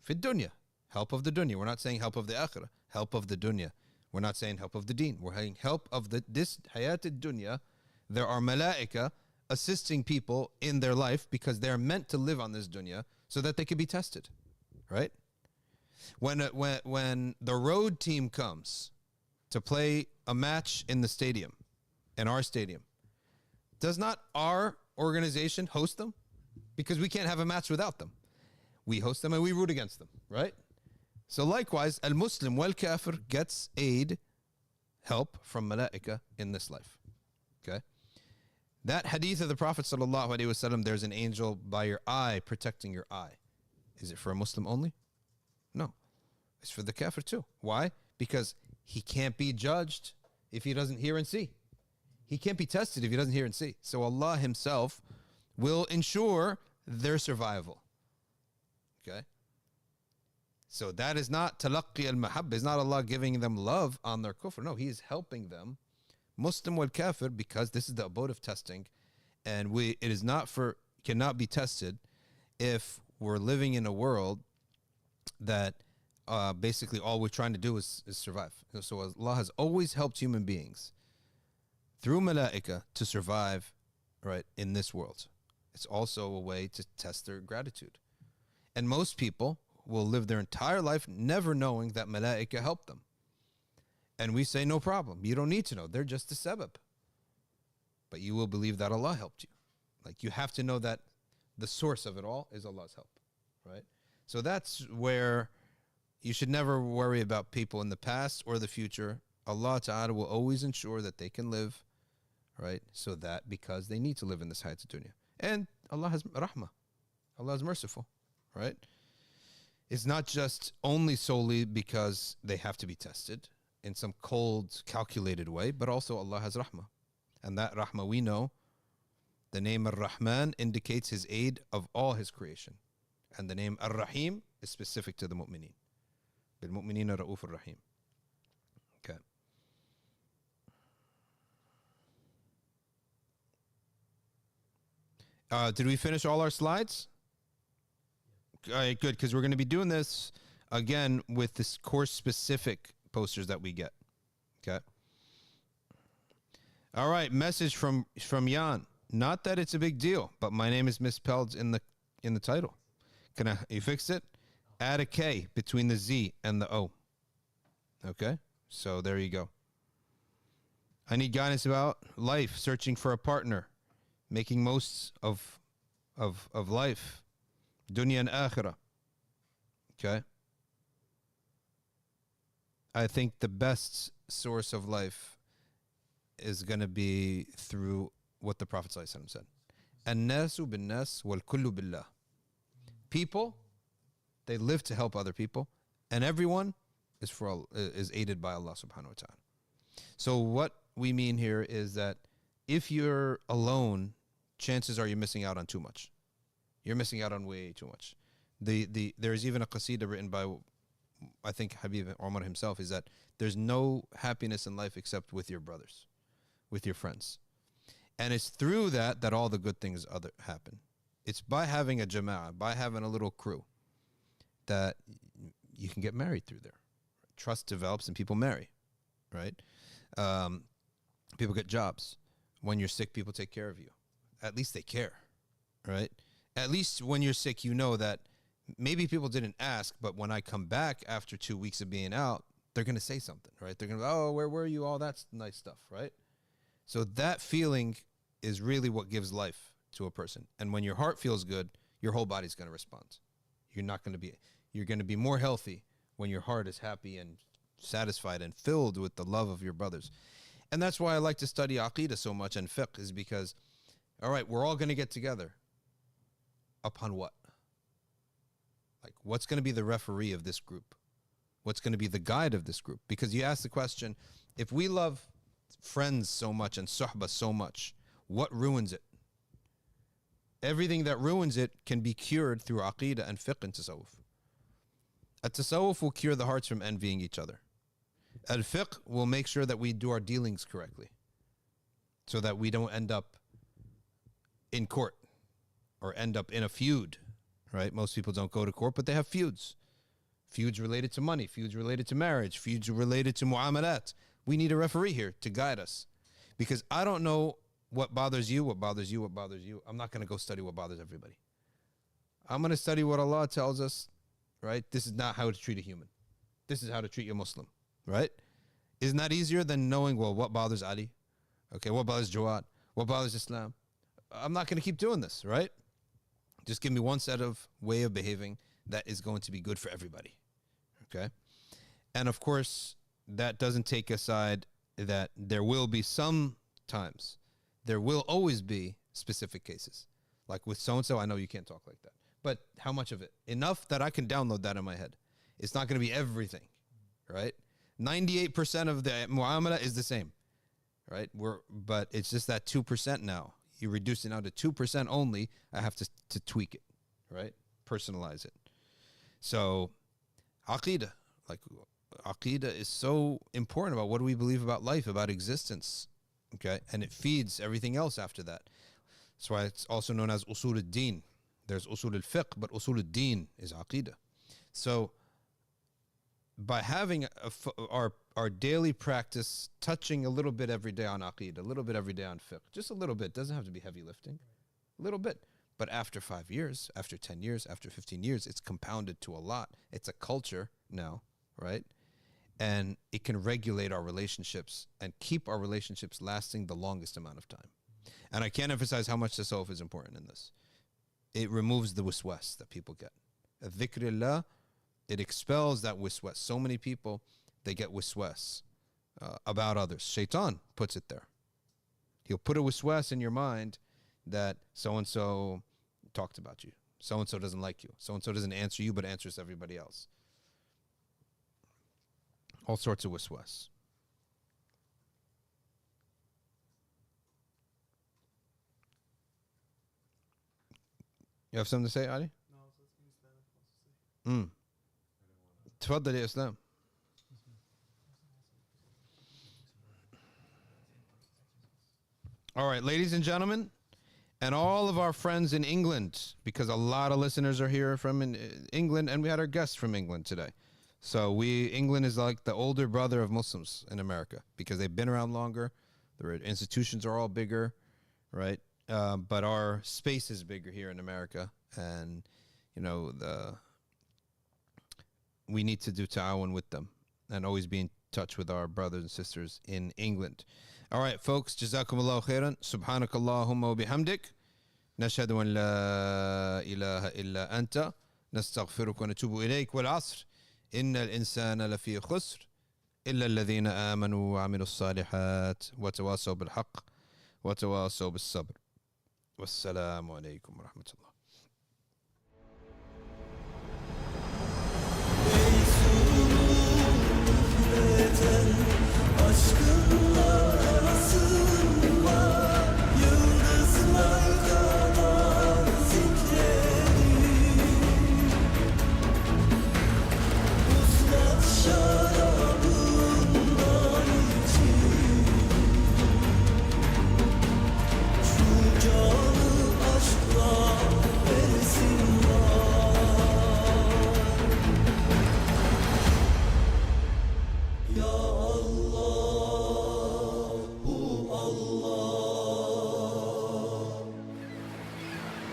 Fi dunya. Help of the dunya. We're not saying help of the akhirah. Help of the dunya. We're not saying help of the deen. We're saying help of this hayat dunya. There are malaika assisting people in their life because they're meant to live on this dunya so that they can be tested. Right? When the road team comes to play a match in the stadium, in our stadium, does not our organization host them? Because we can't have a match without them. We host them and we root against them, right? So likewise, al-Muslim wal-Kafir gets aid, help from malaika in this life. Okay? That hadith of the Prophet ﷺ, there's an angel by your eye protecting your eye. Is it for a Muslim only? No. It's for the Kafir too. Why? Because he can't be judged if he doesn't hear and see. He can't be tested if he doesn't hear and see. So Allah himself will ensure their survival. Okay? So that is not talaqqi al-mahabba. It's not Allah giving them love on their kufr. No, He is helping them, Muslim wal kafir, because this is the abode of testing, and it is not cannot be tested if we're living in a world that basically all we're trying to do is survive. So Allah has always helped human beings through malaika to survive, right, in this world, It's also a way to test their gratitude. And most people will live their entire life never knowing that malaika helped them. And we say, no problem. You don't need to know. They're just a sabab. But you will believe that Allah helped you. Like, you have to know that the source of it all is Allah's help, right? So that's where you should never worry about people in the past or the future. Allah Ta'ala will always ensure that they can live, right? So that because they need to live in this hayat dunya. And Allah has rahmah. Allah is merciful, right? It's not just only solely because they have to be tested in some cold, calculated way, but also Allah has rahmah. And that rahmah, we know, the name Ar-Rahman indicates his aid of all his creation. And the name Ar-Rahim is specific to the mu'mineen. Bil-mu'mineen ra'uf ar-Rahim. Okay. Did we finish all our slides? All right, good, because we're going to be doing this again with this course-specific posters that we get. Okay. All right, message from Jan. Not that it's a big deal, but my name is misspelled in the title. You fix it? Add a K between the Z and the O. Okay, so there you go. I need guidance about life, searching for a partner, making most of life, dunya and akhirah. Okay. I think the best source of life is going to be through what the Prophet ﷺ said. An-nasu bin-nas wal-kullu billah. People, they live to help other people, and everyone is aided by Allah subhanahu wa ta'ala. So what we mean here is that if you're alone, chances are you're missing out on too much. You're missing out on way too much. There's even a qasida written by, I think, Habib Umar himself, is that there's no happiness in life except with your brothers, with your friends. And it's through that all the good things happen. It's by having a jama'ah, by having a little crew, that you can get married through there. Trust develops and people marry, right? People get jobs. When you're sick, people take care of you. At least they care, right? At least when you're sick, you know that maybe people didn't ask, but when I come back after 2 weeks of being out, they're going to say something, right? They're going to go, oh, where were you? All that nice stuff, right? So that feeling is really what gives life to a person. And when your heart feels good, your whole body's going to respond. You're going to be more healthy when your heart is happy and satisfied and filled with the love of your brothers. And that's why I like to study Aqidah so much and fiqh, is because, all right, we're all going to get together. Upon what? Like, what's going to be the referee of this group? What's going to be the guide of this group? Because you ask the question, if we love friends so much and suhbah so much, what ruins it? Everything that ruins it can be cured through Aqidah and fiqh and tasawwuf. At-tasawwuf will cure the hearts from envying each other. Al-fiqh will make sure that we do our dealings correctly, so that we don't end up in court or end up in a feud, right? Most people don't go to court, but they have feuds. Feuds related to money, feuds related to marriage, feuds related to mu'amalat. We need a referee here to guide us, because I don't know what bothers you, what bothers you, what bothers you. I'm not going to go study what bothers everybody. I'm going to study what Allah tells us, right? This is not how to treat a human. This is how to treat a Muslim, right? Isn't that easier than knowing, well, what bothers Ali? Okay, what bothers Jawad? What bothers Islam? I'm not going to keep doing this, right? Just give me one set of way of behaving that is going to be good for everybody, okay? And of course, that doesn't take aside that there will be some times, there will always be specific cases. Like with so-and-so, I know you can't talk like that. But how much of it? Enough that I can download that in my head. It's not going to be everything, right? 98% of the mu'amala is the same, right? But it's just that 2% now. You reduce it now to 2% only. I have to tweak it, right? Personalize it. So Aqidah, like Aqidah is so important about what do we believe about life, about existence, okay? And it feeds everything else after that. That's why it's also known as usul al-din. There's usul al-fiqh, but usul al-din is Aqidah. So by having our daily practice, touching a little bit every day on Aqidah, a little bit every day on fiqh, just a little bit, doesn't have to be heavy lifting, a little bit. But after 5 years, after 10 years, after 15 years, it's compounded to a lot. It's a culture now, right? And it can regulate our relationships and keep our relationships lasting the longest amount of time. And I can't emphasize how much tasawwuf is important in this. It removes the wiswas that people get. Dhikrillah, it expels that wiswas. So many people, they get wiswas about others. Shaytan puts it there. He'll put a wiswas in your mind that so-and-so talked about you. So-and-so doesn't like you. So-and-so doesn't answer you, but answers everybody else. All sorts of wiswas. You have something to say, Ali? No, I was asking Islam wants to say. تفضل يا إسلام. All right, ladies and gentlemen, and all of our friends in England, because a lot of listeners are here from England, and we had our guests from England today. So England is like the older brother of Muslims in America because they've been around longer. Their institutions are all bigger, right? But our space is bigger here in America, and we need to do ta'awun with them and always be in touch with our brothers and sisters in England. All right, folks, jazakumullahu khairan. Subhanakallahumma wa bihamdik. Nashhadu an la ilaha illa anta. Nastaghfiruka wa natubu ilayk wal asr. Inna al-insana lafi khusr. Illa alladhina amanu wa amilu as-salihat wa tawasaw bil haqq wa tawasaw bis sabr. Wassalamu alaykum wa rahmatullah.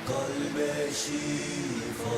Kalbe şifa